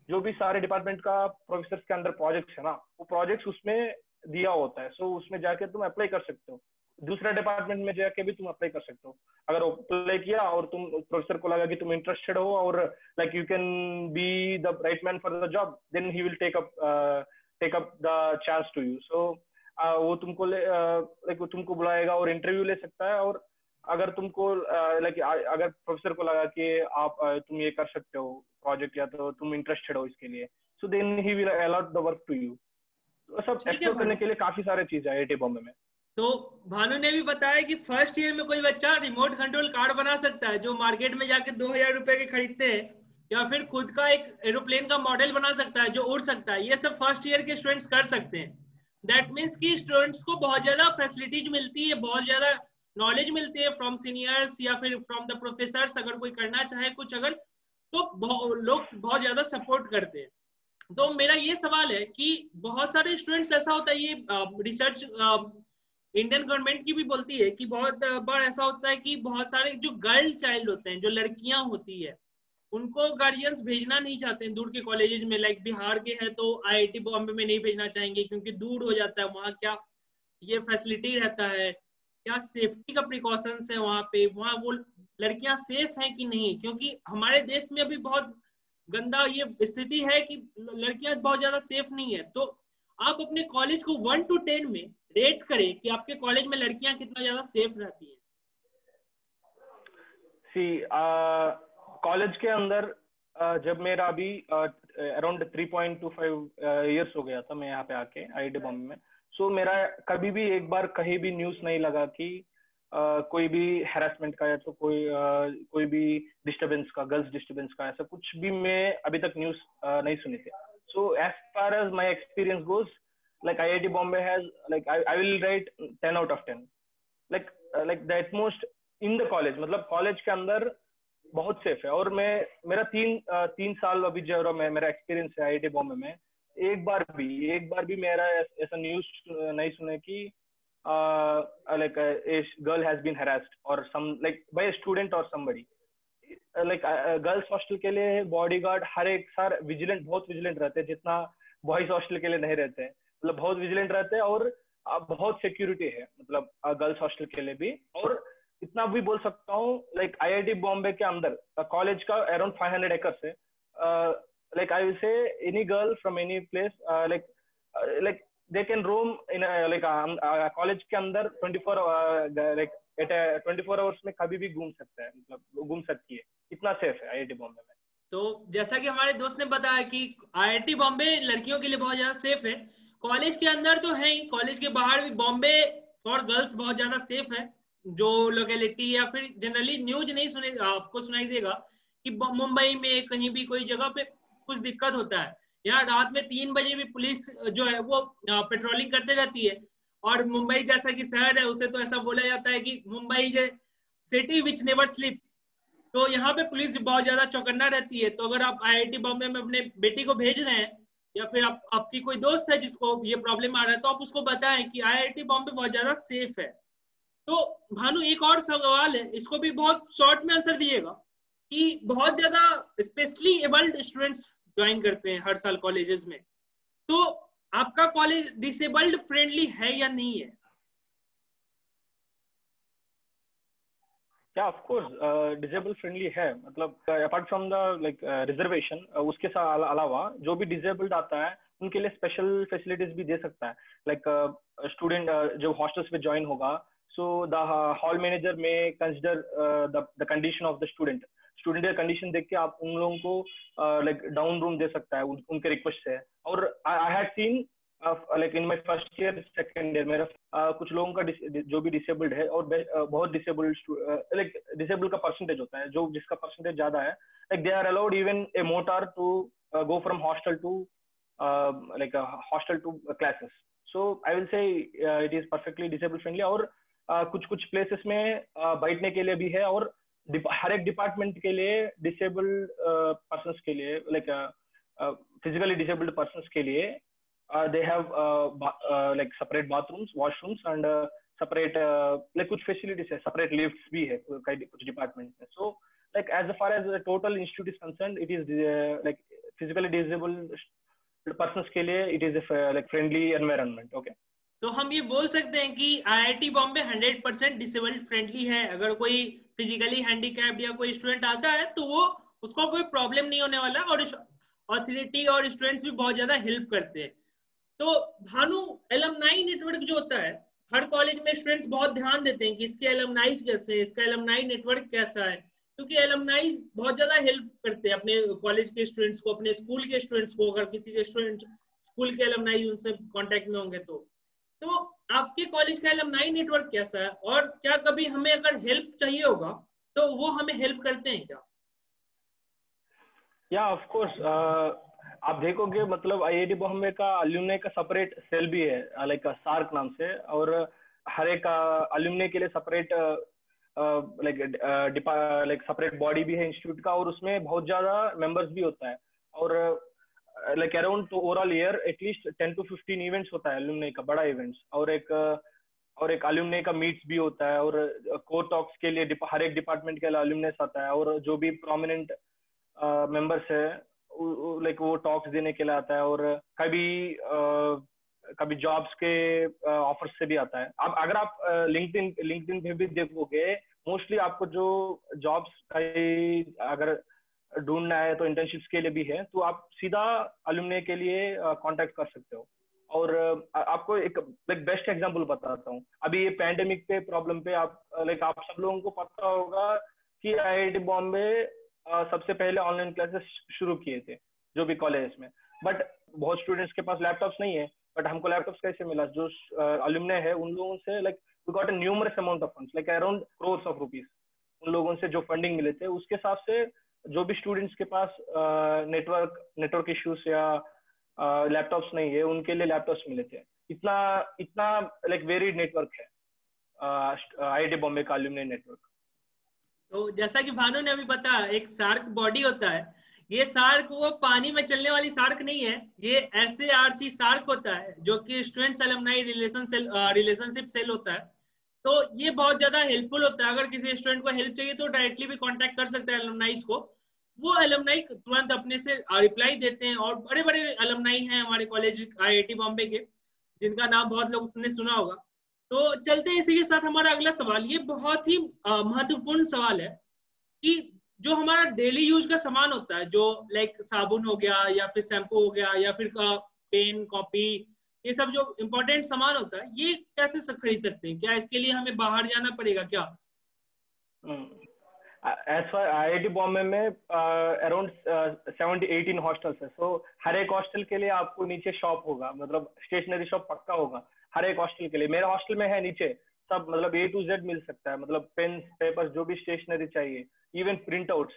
जो भी सारे डिपार्टमेंट का प्रोफेसर्स के अंदर प्रोजेक्ट्स है ना, वो प्रोजेक्ट्स उसमें दिया होता है। सो उसमें जाके तुम अप्लाई कर सकते हो, दूसरा डिपार्टमेंट में जाके भी तुम अप्लाई कर सकते हो। अगर अप्लाई किया और तुम प्रोफेसर को लगा कि तुम इंटरेस्टेड हो और like you can be the right man for the job, then he will take up the chance to you. So वो तुमको लाइक तुमको बुलाएगा और इंटरव्यू ले सकता है। और अगर तुमको लाइक अगर प्रोफेसर को लगा कि आप तुम ये कर सकते हो प्रोजेक्ट, या तो तुम इंटरेस्टेड हो इसके लिए, so then he will allot the work to you. तो सब ठीक है एक्सप्लोर करने भानु। के लिए काफी सारे चीज है आईआईटी बॉम्बे में। तो भानु ने भी बताया कि फर्स्ट ईयर में कोई बच्चा रिमोट कंट्रोल कार बना सकता है जो मार्केट में जाके 2,000 रुपए के खरीदते हैं, या फिर खुद का एक एरोप्लेन का मॉडल बना सकता है जो उड़ सकता है। ये सब फर्स्ट ईयर के स्टूडेंट्स कर सकते हैं। दैट मीन्स कि स्टूडेंट्स को बहुत ज्यादा फैसिलिटीज मिलती है, बहुत ज्यादा नॉलेज मिलती है फ्रॉम सीनियर्स या फिर फ्रॉम द प्रोफेसर्स। अगर कोई करना चाहे कुछ अगर, तो लोग बहुत ज्यादा सपोर्ट करते हैं। तो मेरा ये सवाल है कि बहुत सारे स्टूडेंट्स, ऐसा होता है, ये रिसर्च इंडियन गवर्नमेंट की भी बोलती है कि बहुत बार ऐसा होता है कि बहुत सारे जो गर्ल चाइल्ड होते हैं, जो लड़कियां होती है, उनको गार्जियंस भेजना नहीं चाहते हैं दूर के कॉलेजेस में। लाइक बिहार के हैं तो आईआईटी बॉम्बे में नहीं भेजना चाहेंगे क्योंकि दूर हो जाता है। वहाँ क्या ये फैसिलिटी रहता है, क्या सेफ्टी का प्रिकॉशंस है वहाँ पे, वहाँ वो लड़कियां सेफ हैं कि नहीं? क्योंकि हमारे देश में अभी बहुत गंदा ये स्थिति है कि लड़कियां बहुत ज्यादा सेफ नहीं है। तो आप अपने कॉलेज को 1 to 10 में रेट करें कि आपके कॉलेज में लड़कियां कितना ज्यादा सेफ रहती हैं। कॉलेज के अंदर जब मेरा अभी अराउंड 3.25 ईयर्स हो गया था मैं यहाँ पे आके आईआईटी बॉम्बे में, सो मेरा कभी भी एक बार कहीं भी न्यूज़ नहीं लगा कि कोई भी हैरेसमेंट का या तो कोई भी डिस्टरबेंस का, गर्ल्स डिस्टरबेंस का, ऐसा कुछ भी मैं अभी तक न्यूज़ नहीं सुनी थी। So as far as my experience goes, like IIT Bombay has, like I will rate 10 out of 10, like the utmost in the college, मतलब कॉलेज के अंदर बहुत सेफ है। और मैं मेरा तीन साल अभी जो रहा मेरा एक्सपीरियंस है आईआईटी बॉम्बे में, एक बार भी मेरा ऐसा न्यूज़ नहीं सुने कि like a girl has been harassed or some like by a student or somebody। like girls hostel के लिए बॉडीगार्ड हर एक सार बहुत विजिलेंट रहते हैं, जितना बॉयज हॉस्टल के लिए नहीं रहते हैं। मतलब बहुत विजिलेंट रहते हैं और बहुत सिक्योरिटी है मतलब गर्ल्स हॉस्टल के लिए भी। और इतना भी बोल सकता हूँ, लाइक आईआईटी बॉम्बे के अंदर कॉलेज का अराउंड 500 एकर्स है। लाइक आई विल से any girl from any place like they can Rome in like college के अंदर 24 लाइक 24 आवर्स में कभी भी घूम सकता है, मतलब घूम सकती है। इतना सेफ है आईआईटी बॉम्बे में। तो जैसा कि हमारे दोस्त ने बताया कि आईआईटी बॉम्बे लड़कियों के लिए बहुत ज्यादा सेफ है। कॉलेज के अंदर तो है ही, कॉलेज के बाहर भी बॉम्बे फॉर गर्ल्स बहुत ज्यादा सेफ है। जो लोकेलिटी या फिर जनरली न्यूज नहीं सुने आपको सुनाई देगा कि मुंबई में कहीं भी कोई जगह पे कुछ दिक्कत होता है। यहाँ रात में 3 बजे भी पुलिस जो है वो पेट्रोलिंग करते रहती है। और मुंबई जैसा कि शहर है उसे तो ऐसा बोला जाता है कि मुंबई सिटी विच नेवर स्लीप्स। तो यहाँ पे पुलिस बहुत ज्यादा चौकन्ना रहती है। तो अगर आप आईआईटी बॉम्बे में अपने बेटी को भेज रहे हैं या फिर आपकी कोई दोस्त है जिसको ये प्रॉब्लम आ रहा है, तो आप उसको बताएं कि आईआईटी बॉम्बे बहुत ज्यादा सेफ है। तो भानु एक और सवाल है, इसको भी बहुत शॉर्ट में आंसर दिएगा कि बहुत ज्यादा स्पेशली एबल्ड स्टूडेंट्स ज्वाइन करते हैं हर साल कॉलेजेस में। तो आपका कॉलेज डिसेबल्ड फ्रेंडली है या नहीं है? ऑफ कोर्स डिसेबल फ्रेंडली है। मतलब apart from the like reservation, उसके अलावा जो भी डिसेबल्ड आता है उनके लिए स्पेशल फैसिलिटीज भी दे सकता है। लाइक स्टूडेंट जो हॉस्टल्स पे ज्वाइन होगा, सो द हॉल मैनेजर में consider the condition of the student का कंडीशन देख के आप उन लोगों को लाइक डाउन रूम दे सकता है उनके रिक्वेस्ट से। और I had seen like in my first year second year मेरा कुछ लोगों का जो भी डिसेबल्ड है और बहुत डिसेबल्ड लाइक डिसेबल्ड का परसेंटेज होता है, जो जिसका परसेंटेज ज्यादा है, like they are allowed even a motor to go from hostel to like hostel to classes. So I will say it is perfectly disable friendly. और कुछ प्लेसेस में बैठने के लिए भी है, और हर एक डिपार्टमेंट के लिए डिसेबल्ड पर्सन्स के लिए लाइक फिजिकली डिसेबल्ड पर्सन्स के लिए they have like separate bathrooms, washrooms and separate like कुछ facilities है, separate lifts भी है कुछ डिपार्टमेंट में। So like as far as the total institute is concerned, it is like physically disabled persons के लिए it is a like friendly environment। okay, तो हम ये बोल सकते हैं कि आईआईटी बॉम्बे 100% डिसेबल्ड फ्रेंडली है। अगर कोई फिजिकली हैंडीकैप्ड या कोई स्टूडेंट आता है तो वो उसको कोई प्रॉब्लम नहीं होने वाला, और अथॉरिटी और स्टूडेंट्स भी बहुत ज्यादा हेल्प करते हैं। तो भानु एलमनाई नेटवर्क जो होता है हर कॉलेज में स्टूडेंट्स बहुत ध्यान देते हैं कि इसके एलमनाइज कैसे है, इसका एलमनाई नेटवर्क कैसा है, क्योंकि एलमनाइज बहुत ज्यादा हेल्प करते हैं अपने कॉलेज के स्टूडेंट्स को, अपने स्कूल के स्टूडेंट्स को। अगर किसी के स्टूडेंट स्कूल के एलमनाई उनसे कांटेक्ट में होंगे तो आपके कॉलेज का एलमनाई नेटवर्क कैसा है, और क्या कभी हमें अगर हेल्प चाहिए होगा तो वो हमें हेल्प करते हैं क्या? या ऑफ कोर्स, आप देखोगे मतलब आईआईटी बॉम्बे का अलुमनी का सेपरेट सेल भी है, लाइक सार्क नाम से, और हर एक अलुमनी के लिए सेपरेट लाइक सेपरेट बॉडी भी है इंस्टीट्यूट का, और उसमें बहुत ज्यादा मेंबर्स भी होता है। और लाइक अराउंड तो overall year at least 10 to 15 events होता है अलुमनी का, बड़ा इवेंट्स, और एक अलुमनी का मीट्स भी होता है, और कोर टॉक्स के लिए हर एक डिपार्टमेंट के लिए अलुमनस आता है, और जो भी प्रोमिनेंट मेंबर्स है लाइक वो टॉक्स देने के लिए आता है, और कभी जॉब्स के ऑफर्स से भी आता है। अब अगर आप लिंक्डइन पे भी देखोगे, मोस्टली आपको जो जॉब्स का अगर ढूंढना है तो इंटर्नशिप्स के लिए भी है, तो आप सीधा अलुमनी के लिए कांटेक्ट कर सकते हो। और आपको एक लाइक बेस्ट एग्जांपल बताता हूँ। अभी ये पैंडेमिक पे प्रॉब्लम पे आप सब लोगों को पता होगा कि आईआईटी बॉम्बे सबसे पहले ऑनलाइन क्लासेस शुरू किए थे जो भी कॉलेज में, बट बहुत स्टूडेंट्स के पास लैपटॉप्स नहीं है। बट हमको लैपटॉप्स कैसे मिला? जो अलुमनी है उन लोगों से, like we got a numerous amount of funds, like around crores of rupees. उन लोगों से जो फंडिंग मिले थे उसके हिसाब से जो भी स्टूडेंट्स के पास नेटवर्क इश्यूज या लैपटॉप्स नहीं है उनके लिए लैपटॉप्स मिले थे। इतना इतना लाइक वेरिड नेटवर्क है आईआईटी बॉम्बे का अलुमनी नेटवर्क। तो जैसा कि भानु ने अभी बताया, एक शार्क बॉडी होता है। ये शार्क वो पानी में चलने वाली शार्क नहीं है, ये SARC शार्क होता है, जो कि स्टूडेंट्स अलुमनाई रिलेशनशिप सेल होता है। तो ये बहुत ज्यादा हेल्पफुल होता है। अगर किसी स्टूडेंट को हेल्प चाहिए तो डायरेक्टली भी कांटेक्ट कर सकते हैं अलुमनाइज को। वो अलुमनाई तुरंत अपने से रिप्लाई देते हैं। और बड़े बड़े अलुमनाई हैं हमारे कॉलेज आईआईटी बॉम्बे के, जिनका नाम बहुत लोग ने सुना होगा। तो चलते हैं इसी के साथ हमारा अगला सवाल। ये बहुत ही महत्वपूर्ण सवाल है कि जो हमारा डेली यूज का सामान होता है, जो लाइक साबुन हो गया या फिर शैम्पू हो गया या फिर पेन कॉपी, ये सब जो इम्पोर्टेंट सामान होता है, ये कैसे खरीद सकते हैं? क्या इसके लिए हमें बाहर जाना पड़ेगा क्या? एज फॉर आईआईटी बॉम्बे में अराउंड 17-18 हॉस्टल्स है। सो हर एक हॉस्टल के लिए आपको नीचे शॉप होगा, मतलब स्टेशनरी शॉप पक्का होगा हर एक हॉस्टल के लिए। मेरा हॉस्टल में है नीचे सब, मतलब A to Z मिल सकता है, मतलब पेन पेपर्स जो भी स्टेशनरी चाहिए, even print out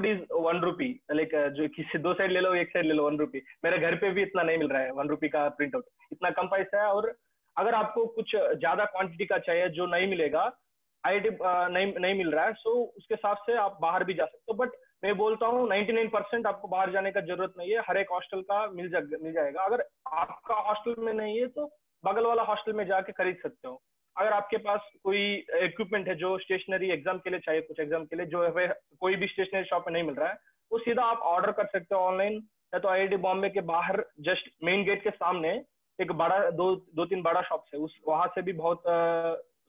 is 1 rupee, like जो किसी 2 साइड ले लो, 1 साइड ले लो 1 रुपी। मेरे घर पे भी इतना नहीं मिल रहा है 1 रुपी का प्रिंट आउट, इतना कम पैसा है। और अगर आपको कुछ ज्यादा क्वांटिटी का चाहिए जो नहीं मिलेगा, आईआईटी नहीं मिल रहा है, सो उसके हिसाब से आप बाहर भी जा सकते हो। बट मैं बोलता हूँ 99% आपको बाहर जाने का जरूरत नहीं है, हर एक हॉस्टल का मिल जाएगा। अगर आपका हॉस्टल में नहीं है तो बगल वाला हॉस्टल में जाके खरीद सकते हो। अगर आपके पास कोई इक्विपमेंट है जो स्टेशनरी एग्जाम के लिए चाहिए, कुछ एग्जाम के लिए जो है कोई भी स्टेशनरी शॉप में नहीं मिल रहा है, वो सीधा आप ऑर्डर कर सकते हो ऑनलाइन, या तो आईआईटी बॉम्बे के बाहर जस्ट मेन गेट के सामने एक बड़ा 2-3 बड़ा शॉप है, उस वहां से भी बहुत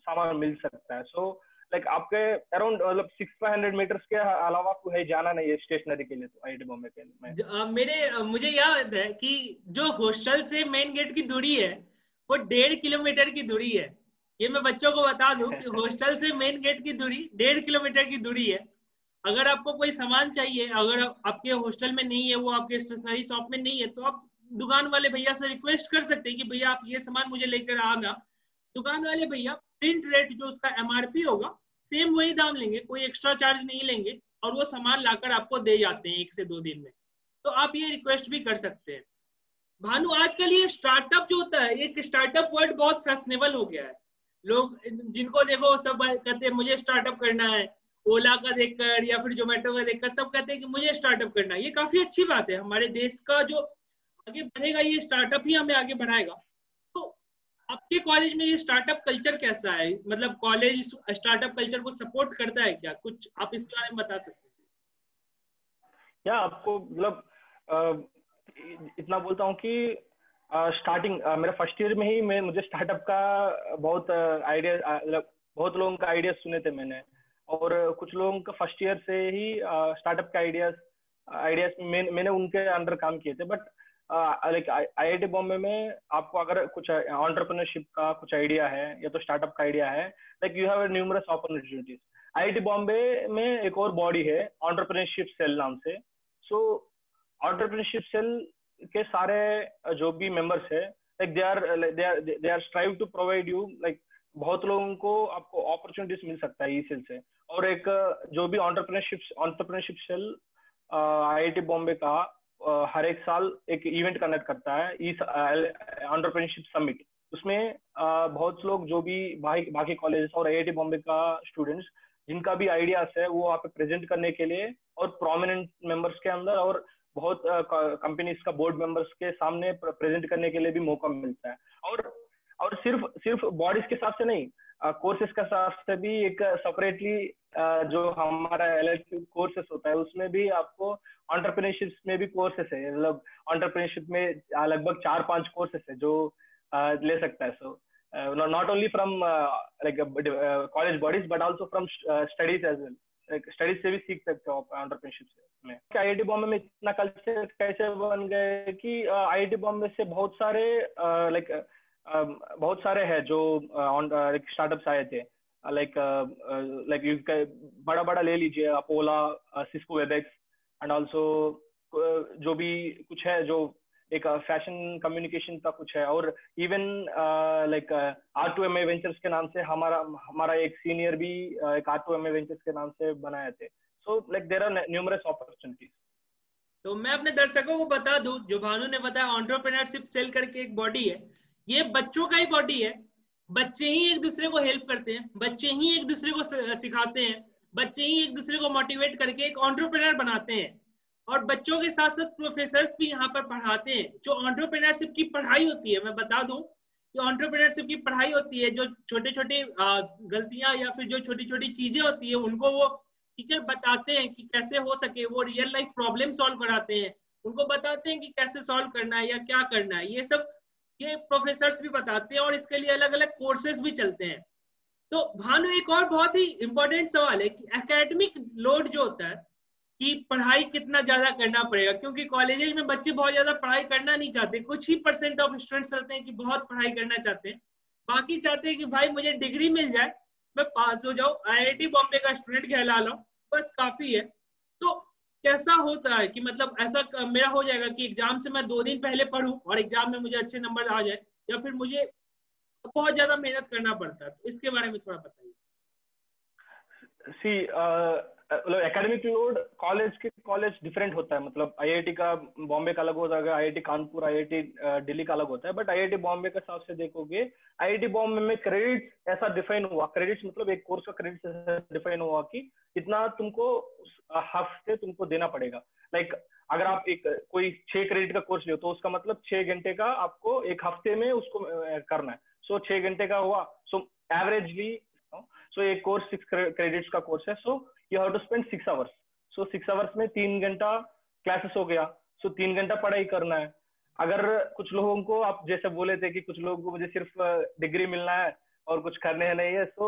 सामान मिल सकता है। सो लाइक आपके अराउंड मतलब 600 मीटर्स के अलावा कहीं जाना नहीं है स्टेशनरी के लिए, तो आईआईटी बॉम्बे के लिए मुझे याद है कि जो हॉस्टल से मेन गेट की दूरी है वो 1.5 किलोमीटर की दूरी है। ये मैं बच्चों को बता दूं कि हॉस्टल से मेन गेट की दूरी 1.5 किलोमीटर की दूरी है। अगर आपको कोई सामान चाहिए, अगर आपके हॉस्टल में नहीं है, वो आपके स्टेशनरी शॉप में नहीं है, तो आप दुकान वाले भैया से रिक्वेस्ट कर सकते हैं कि भैया आप ये सामान मुझे लेकर आना। दुकान वाले भैया प्रिंट रेट जो उसका MRP होगा सेम वही दाम लेंगे, कोई एक्स्ट्रा चार्ज नहीं लेंगे, और वो सामान लाकर आपको दे जाते हैं 1 से 2 दिन में। तो आप ये रिक्वेस्ट भी कर सकते हैं। भानु, आजकल ये स्टार्टअप जो होता है, एक स्टार्टअप वर्ड बहुत फैशनेबल हो गया है। लोग जिनको देखो सब कहते हैं मुझे स्टार्टअप करना है, ओला का देखकर या फिर जोमेटो का देखकर सब कहते हैं कि मुझे स्टार्टअप करना है। ये काफी अच्छी बात है, हमारे देश का जो आगे बढ़ेगा ये स्टार्टअप ही हमें आगे बढ़ाएगा। तो आपके कॉलेज में ये स्टार्टअप कल्चर कैसा है? मतलब कॉलेज स्टार्टअप कल्चर को सपोर्ट करता है क्या? कुछ आप इसके बारे में बता सकते हैं? या आपको मतलब इतना बोलता हूँ कि स्टार्टिंग मेरा फर्स्ट ईयर में ही मुझे स्टार्टअप का बहुत आइडिया, मतलब बहुत लोगों का आइडिया सुने थे मैंने, और कुछ लोगों का फर्स्ट ईयर से ही स्टार्टअप का आइडियाज मैंने उनके अंडर काम किए थे। बट लाइक आईआईटी बॉम्बे में आपको अगर कुछ एंटरप्रेन्योरशिप का कुछ आइडिया है या तो स्टार्टअप का आइडिया है, like you have numerous opportunities. IIT Bombay में एक और बॉडी है एंटरप्रेन्योरशिप सेल नाम से। सो एंटरप्रेन्योरशिप सेल के सारे जो भी मेंबर्स है, like they are strive to provide you, like बहुत लोगों को आपको अपॉर्चुनिटीज मिल सकता है ई सेल से। और एक जो भी एंटरप्रेन्योरशिप सेल आईआईटी बॉम्बे का हर एक साल एक इवेंट कंडक्ट करता है, एंटरप्रेन्योरशिप समिट। उसमें बहुत लोग जो भी बाकी कॉलेजेस और आईआईटी बॉम्बे का स्टूडेंट्स जिनका भी आइडियाज है वो वहाँ पे प्रेजेंट करने के लिए, और प्रोमिनेंट मेंबर्स के अंदर और बहुत कंपनीज का बोर्ड मेंबर्स के सामने प्रेजेंट करने के लिए भी मौका मिलता है। और सिर्फ बॉडीज के साथ से नहीं, कोर्सेज के साथ से भी एक सेपरेटली जो हमारा एलएलबी कोर्सेज होता है उसमें भी आपको एंटरप्रेन्योरशिप में भी कोर्सेज है। मतलब एंटरप्रेन्योरशिप में लगभग 4-5 कोर्सेज है जो ले सकता है। सो not only from like college bodies but also from studies as well, like studies से भी सीख सकते हो आप एंटरप्रेन्योरशिप में। आईआईटी बॉम्बे में इतना कल्चर कैसे बन गए कि आईआईटी बॉम्बे से बहुत सारे लाइक बहुत सारे हैं जो स्टार्टअप्स आए थे, लाइक बड़ा बड़ा ले लीजिए अपोला, सिस्को वेबएक्स, एंड ऑल्सो जो भी कुछ है जो एक फैशन कम्युनिकेशन का कुछ है, और इवन लाइक R2MA वेंचर्स के नाम से हमारा एक सीनियर भी एक R2MA वेंचर्स के नाम से बनाए थे। So like there are numerous opportunities. तो मैं अपने दर्शकों को बता दूं, जो भानु ने बताया एंटरप्रेन्योरशिप सेल करके एक बॉडी है, ये बच्चों का ही बॉडी है। बच्चे ही एक दूसरे को हेल्प करते हैं, बच्चे ही एक दूसरे को सिखाते हैं, बच्चे ही एक दूसरे को मोटिवेट करके एक एंटरप्रेन्योर बनाते हैं। और बच्चों के साथ साथ प्रोफेसर्स भी यहाँ पर पढ़ाते हैं। जो एंटरप्रेन्योरशिप की पढ़ाई होती है, मैं बता दूं कि एंटरप्रेन्योरशिप की पढ़ाई होती है, जो छोटे छोटे गलतियां या फिर जो छोटी छोटी चीजें होती है उनको वो टीचर बताते हैं कि कैसे हो सके। वो रियल लाइफ प्रॉब्लम सॉल्व कराते हैं, उनको बताते हैं कि कैसे सॉल्व करना है या क्या करना है। ये सब ये प्रोफेसर्स भी बताते हैं, और इसके लिए अलग अलग कोर्सेज भी चलते हैं। तो भानु, एक और बहुत ही इंपॉर्टेंट सवाल है कि एकेडमिक लोड जो होता है कि पढ़ाई कितना ज्यादा करना पड़ेगा, क्योंकि कॉलेजेस में बच्चे बहुत ज्यादा पढ़ाई करना नहीं चाहते। कुछ ही % ऑफ स्टूडेंट्स रहते हैं कि बहुत पढ़ाई करना चाहते हैं, बाकी चाहते हैं कि भाई मुझे डिग्री मिल जाए, मैं पास हो जाऊं, आईआईटी बॉम्बे का स्टूडेंट कहला लो, बस काफी है। तो कैसा होता है कि मतलब ऐसा मेरा हो जाएगा कि एग्जाम से मैं 2 दिन पहले पढ़ूं और एग्जाम में मुझे अच्छे नंबर आ जाए, या फिर मुझे बहुत ज्यादा मेहनत करना पड़ता है? तो इसके बारे में थोड़ा बताइए। सी मतलब एकेडमिक लोड कॉलेज डिफरेंट होता है। मतलब आईआईटी का बॉम्बे का अलग होता है, आईआईटी कानपुर, आईआईटी दिल्ली का अलग होता है। बट आईआईटी बॉम्बे के हिसाब से देखोगे, आईआईटी बॉम्बे में क्रेडिट्स ऐसा डिफाइन हुआ, क्रेडिट्स मतलब एक कोर्स का क्रेडिट्स ऐसा डिफाइन हुआ कि इतना तुमको हफ्ते तुमको देना पड़ेगा। लाइक अगर आप एक कोई 6 क्रेडिट का कोर्स ले तो उसका मतलब 6 घंटे का आपको एक हफ्ते में उसको करना है। सो 6 घंटे का हुआ, सो एवरेजली सो एक कोर्स 6 क्रेडिट्स का कोर्स है। So you have to spend 6 hours. So 6 hours में 3 घंटा क्लासेस हो गया। सो 3 घंटा पढ़ाई करना है। अगर कुछ लोगों को, आप जैसे बोले थे कि कुछ लोगों को मुझे सिर्फ डिग्री मिलना है और कुछ करने नहीं है, सो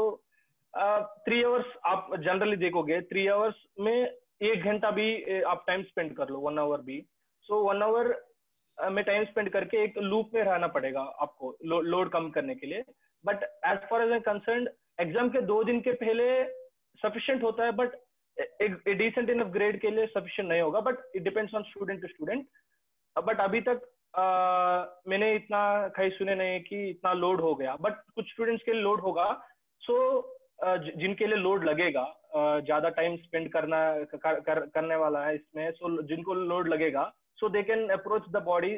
3 आवर्स आप जनरली देखोगे, 3 आवर्स में 1 घंटा भी आप टाइम स्पेंड कर लो, 1 आवर भी। सो 1 आवर में टाइम स्पेंड करके एक लूप में रहना पड़ेगा आपको लोड कम करने के लिए। But as far as I concern, exam के 2 दिन के पहले सफिशिएंट होता है, बट एक डिसेंट इनफ ग्रेड के लिए सफिशिएंट नहीं होगा। But it depends on student to student. But अभी तक मैंने इतना कहीं सुने नहीं कि इतना लोड हो गया। बट कुछ स्टूडेंट्स के लिए लोड होगा। सो जिनके लिए लोड लगेगा, ज्यादा टाइम स्पेंड करने वाला है इसमें, सो जिनको लोड लगेगा, so they can approach the body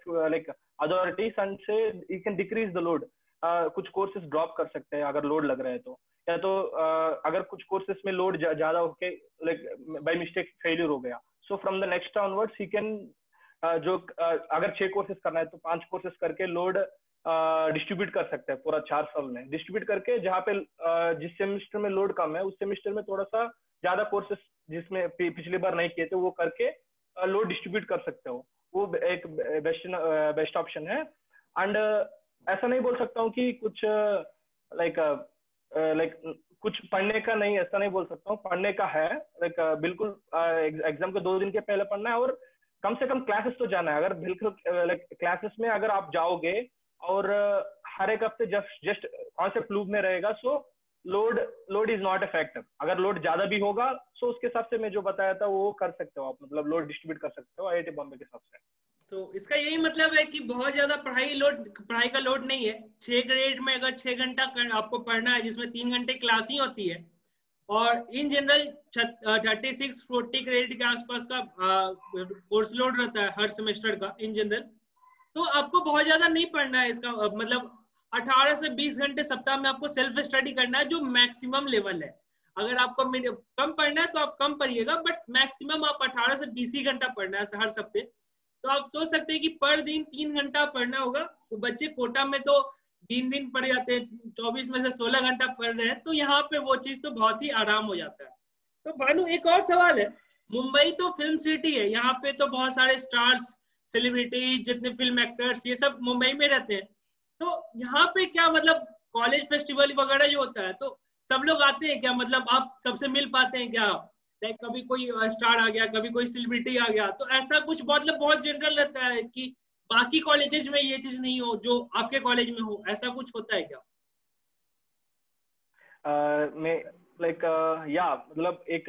like authorities and से you can decrease the load. कुछ कोर्सेज ड्रॉप कर सकते हैं अगर लोड लग रहा है तो, या तो अगर कुछ कोर्सेज में लोड ज्यादा होके लाइक बाय मिस्टेक फेलियर हो गया, so from the next onwards he can जो अगर 6 कोर्सेज करना है तो 5 कोर्सेज करके लोड डिस्ट्रीब्यूट कर सकते हैं पूरा 4 साल में। डिस्ट्रीब्यूट करके जहाँ पे जिस सेमेस्टर में लोड कम है उस सेमेस्टर में थोड़ा सा ज्यादा कोर्सेज जिसमें पिछली बार नहीं किए थे वो करके लोड डिस्ट्रीब्यूट कर सकते हो। वो एक बेस्ट ऑप्शन है। एंड ऐसा नहीं बोल सकता हूँ कि कुछ लाइक कुछ पढ़ने का नहीं, ऐसा नहीं बोल सकता हूँ। पढ़ने का है, लाइक बिल्कुल एग्जाम के 2 दिन के पहले पढ़ना है और कम से कम क्लासेस तो जाना है। अगर बिल्कुल लाइक क्लासेस में अगर आप जाओगे और हर एक हफ्ते जस्ट कॉन्सेप्ट लूप में रहेगा, सो load is not a factor. अगर लोड ज्यादा भी होगा सो उसके हिसाब से मैं जो बताया था वो कर सकते हो आप, मतलब लोड डिस्ट्रीब्यूट कर सकते हो IIT बॉम्बे के हिसाब से। तो इसका यही मतलब है कि बहुत ज्यादा पढ़ाई का लोड नहीं है। 6 क्रेडिट में अगर 6 घंटा आपको पढ़ना है, जिसमें 3 घंटे क्लास ही होती है, और इन जनरल 36-40 क्रेडिट के आसपास का कोर्स लोड रहता है हर सेमेस्टर का इन जनरल। तो आपको बहुत ज्यादा नहीं पढ़ना है। इसका मतलब 18 से 20 घंटे सप्ताह में आपको सेल्फ स्टडी करना है, जो मैक्सिमम लेवल है। अगर आपको कम पढ़ना है तो आप कम पढ़िएगा, बट मैक्सिमम आप 18 से 20 ही घंटा पढ़ना है हर सप्ते। तो आप सोच सकते हैं कि पर दिन 3 घंटा पढ़ना होगा। तो बच्चे कोटा में तो दिन पढ़ जाते हैं, 24 में से 16 घंटा पढ़ रहे हैं, तो यहाँ पे वो चीज तो बहुत ही आराम हो जाता है। तो भानु, एक और सवाल है। मुंबई तो फिल्म सिटी है, यहाँ पे तो बहुत सारे स्टार्स, सेलिब्रिटी, जितने फिल्म एक्टर्स, ये सब मुंबई में रहते हैं। तो यहाँ पे क्या मतलब कॉलेज फेस्टिवल वगैरह जो होता है, तो सब लोग आते हैं क्या? मतलब आप सबसे मिल पाते हैं क्या? लाइक कभी कोई स्टार आ गया, कभी कोई सेलिब्रिटी आ गया, तो ऐसा कुछ मतलब बहुत जनरल रहता है कि बाकी कॉलेजेस में ये चीज नहीं हो जो आपके कॉलेज में हो, ऐसा कुछ होता है क्या? मैं लाइक या मतलब एक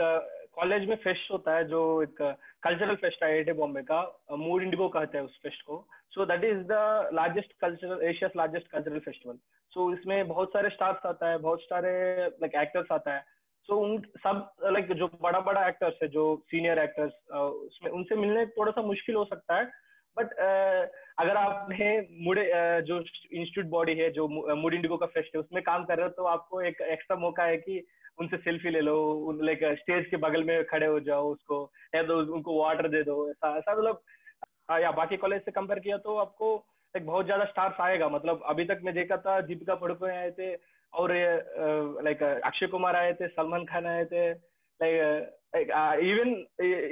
कॉलेज में फेस्ट होता है जो एक कल्चरल फेस्ट है IIT बॉम्बे का, मूड इंडिगो कहते हैं उस फेस्ट को। So that is the largest cultural, Asia's largest cultural festival. So इसमें बहुत सारे स्टार्स आता है, बहुत सारे लाइक एक्टर्स आता है। सो उन सब लाइक जो बड़ा बड़ा एक्टर्स है, जो सीनियर एक्टर्स, उसमें उनसे मिलने थोड़ा सा मुश्किल हो सकता है। बट अगर आपने जो इंस्टीट्यूट बॉडी है, जो मूड इंडिगो का फेस्ट है, उसमें काम कर रहे हो, तो आपको एक एक्स्ट्रा मौका है कि उनसे सेल्फी ले लो, लाइक स्टेज के बगल में खड़े हो जाओ उसको, या तो उनको वाटर दे दो, ऐसा ऐसा मतलब। या बाकी कॉलेज से कंपेयर किया तो आपको लाइक बहुत ज्यादा स्टार्स आएगा। मतलब अभी तक मैं देखा था दीपिका पादुकोण आए थे, और लाइक अक्षय कुमार आए थे, सलमान खान आए थे, लाइक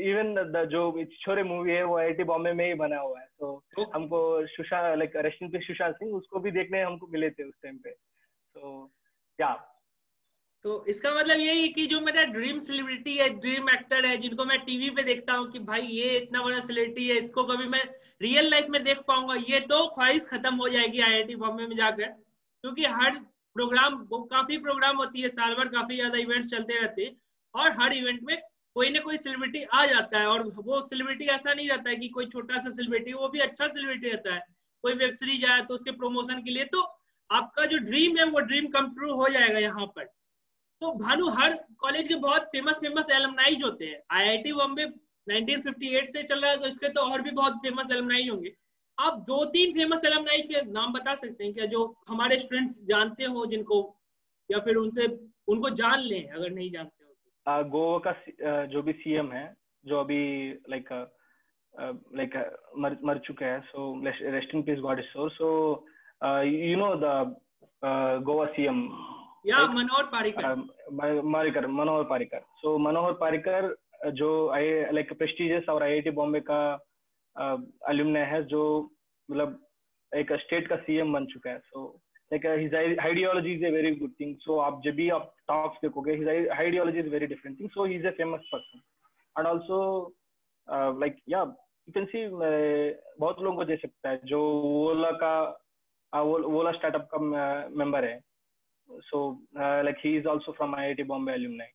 इवन द जो छोरे मूवी है वो IIT बॉम्बे में ही बना हुआ है। तो हमको Sushant, like rest in piece Sushant Singh, उसको भी देखने हमको मिले थे उस टाइम पे। तो या तो इसका मतलब यही कि जो मेरा ड्रीम सेलिब्रिटी है, ड्रीम एक्टर है, जिनको मैं टीवी पे देखता हूँ कि भाई ये इतना बड़ा सेलिब्रिटी है, इसको कभी मैं रियल लाइफ में देख पाऊंगा, ये तो ख्वाहिश खत्म हो जाएगी IIT बॉम्बे में जाकर। क्योंकि हर प्रोग्राम, काफी प्रोग्राम होती है साल भर, काफी ज्यादा इवेंट्स चलते रहते हैं, और हर इवेंट में कोई ना कोई सेलिब्रिटी आ जाता है। और वो सेलिब्रिटी ऐसा नहीं रहता है कि कोई छोटा सा सेलिब्रिटी, वो भी अच्छा सेलिब्रिटी रहता है। कोई वेब सीरीज आया तो उसके प्रमोशन के लिए, तो आपका जो ड्रीम है वो ड्रीम कम ट्रू हो जाएगा यहाँ पर। तो भानु, हर कॉलेज के बहुत फेमस एलुमनाइज होते हैं। IIT बॉम्बे 1958 से चल रहा है, तो इसके तो और भी बहुत फेमस एलुमनाइज होंगे। आप 2-3 फेमस एलुमनाइज के नाम बता सकते हैं क्या, जो हमारे स्टूडेंट्स जानते हो, जिनको, या फिर उनसे उनको जान लें अगर नहीं जानते हो तो? गोवा का जो भी CM है, जो अभी लाइक मर चुके हैं, so rest in peace, God is soul. So you know the Goa CM, या मनोहर पारिकर। मनोहर पारिकर। सो मनोहर पारिकर जो लाइक प्रेस्टिजियस और IIT बॉम्बे का अलुमनाई है, जो मतलब एक स्टेट का CM बन चुका है। So like his ideology is a very good thing. So आप जब भी आप टॉक्स देखोगे, his ideology is very different thing. So he is a famous person. And also like yeah you can see, बहुत लोगों को दे सकता है, जो ओला स्टार्टअप का मेंबर है। So like he is also from IIT Bombay alumni.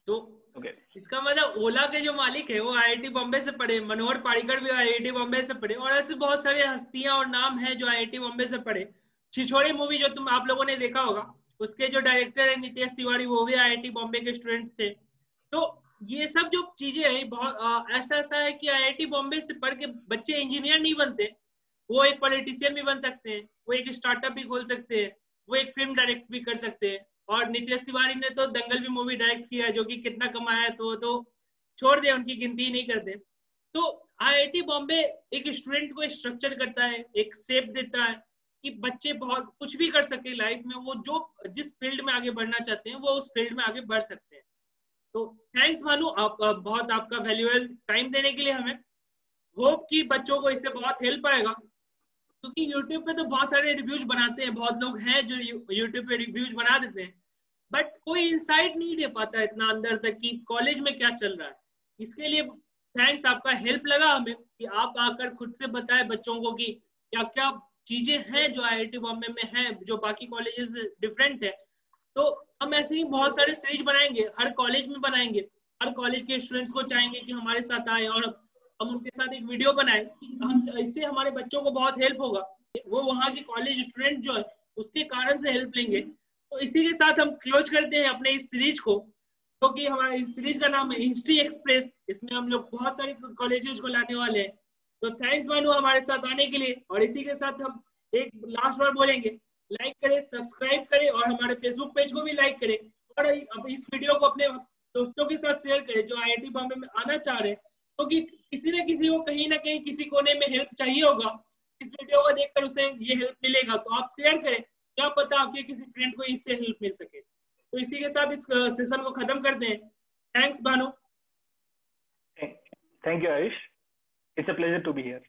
तो okay, इसका मतलब ओला के जो मालिक है वो IIT बॉम्बे से पढ़े, मनोहर पारिकर भी IIT बॉम्बे से पढ़े, और ऐसे बहुत सारे हस्तियां और नाम हैं जो IIT बॉम्बे से पढ़े। छिछोरे मूवी जो आप लोगों ने देखा होगा, उसके जो डायरेक्टर है नितेश तिवारी, वो भी IIT बॉम्बे के स्टूडेंट्स थे। तो ये सब जो चीजें हैं, बहुत ऐसा है कि IIT बॉम्बे से पढ़ के बच्चे इंजीनियर नहीं बनते, वो एक पॉलिटिशियन भी बन सकते हैं, वो एक स्टार्टअप भी खोल सकते हैं, वो एक फिल्म डायरेक्ट भी कर सकते हैं। और नितेश तिवारी ने तो दंगल भी मूवी डायरेक्ट किया है, जो कि कितना कमाया है तो छोड़ दे, उनकी गिनती नहीं करते। तो IIT बॉम्बे एक स्टूडेंट को स्ट्रक्चर करता है, एक शेप देता है कि बच्चे बहुत कुछ भी कर सके लाइफ में, वो जो जिस फील्ड में आगे बढ़ना चाहते हैं वो उस फील्ड में आगे बढ़ सकते हैं। तो थैंक्स भानु, आप बहुत आपका वैल्यूएबल टाइम देने के लिए हमें। होप कि बच्चों को इससे बहुत हेल्प आएगा, क्योंकि YouTube पे तो बहुत सारे रिव्यूज बनाते हैं, बहुत लोग हैं जो YouTube पे रिव्यूज बना देते हैं, बट कोई इंसाइट नहीं दे पाता इतना अंदर तक कि कॉलेज में क्या चल रहा है। इसके लिए थैंक्स, आपका हेल्प लगा हमें कि आप आकर खुद से बताए बच्चों को कि क्या क्या चीजें हैं जो आईआईटी बॉम्बे में है, जो बाकी कॉलेजेस डिफरेंट है। तो हम ऐसे ही बहुत सारे सीरीज बनाएंगे, हर कॉलेज में बनाएंगे, हर कॉलेज के स्टूडेंट्स को चाहेंगे कि हमारे साथ आए और हम उनके साथ एक वीडियो बनाए। हम इससे हमारे बच्चों को बहुत हेल्प होगा, वो वहाँ के कॉलेज स्टूडेंट जो है उसके कारण से हेल्प लेंगे। तो इसी के साथ हम क्लोज करते हैं अपने इस सीरीज को, क्योंकि हमारा इस सीरीज का नाम है हिस्ट्री एक्सप्रेस। इसमें हम लोग बहुत सारे कॉलेजेस को लाने वाले हैं। तो थैंक्स भानु हमारे साथ आने के लिए। और इसी के साथ हम एक लास्ट बार बोलेंगे, लाइक करें, सब्सक्राइब करें और हमारे फेसबुक पेज को भी लाइक करें। और अब इस वीडियो को अपने दोस्तों के साथ शेयर करें जो आईआईटी बॉम्बे में आना चाह रहे हैं, क्योंकि किसी न किसी को कहीं ना कहीं किसी कोने में हेल्प चाहिए होगा। इस वीडियो को देखकर उसे ये हेल्प मिलेगा, तो आप शेयर करें, क्या पता आपके किसी फ्रेंड को इससे हेल्प मिल सके। तो इसी के साथ इस सेशन को खत्म करते हैं। Thanks Bhanu. Thank you Ayush, it's a pleasure to be here.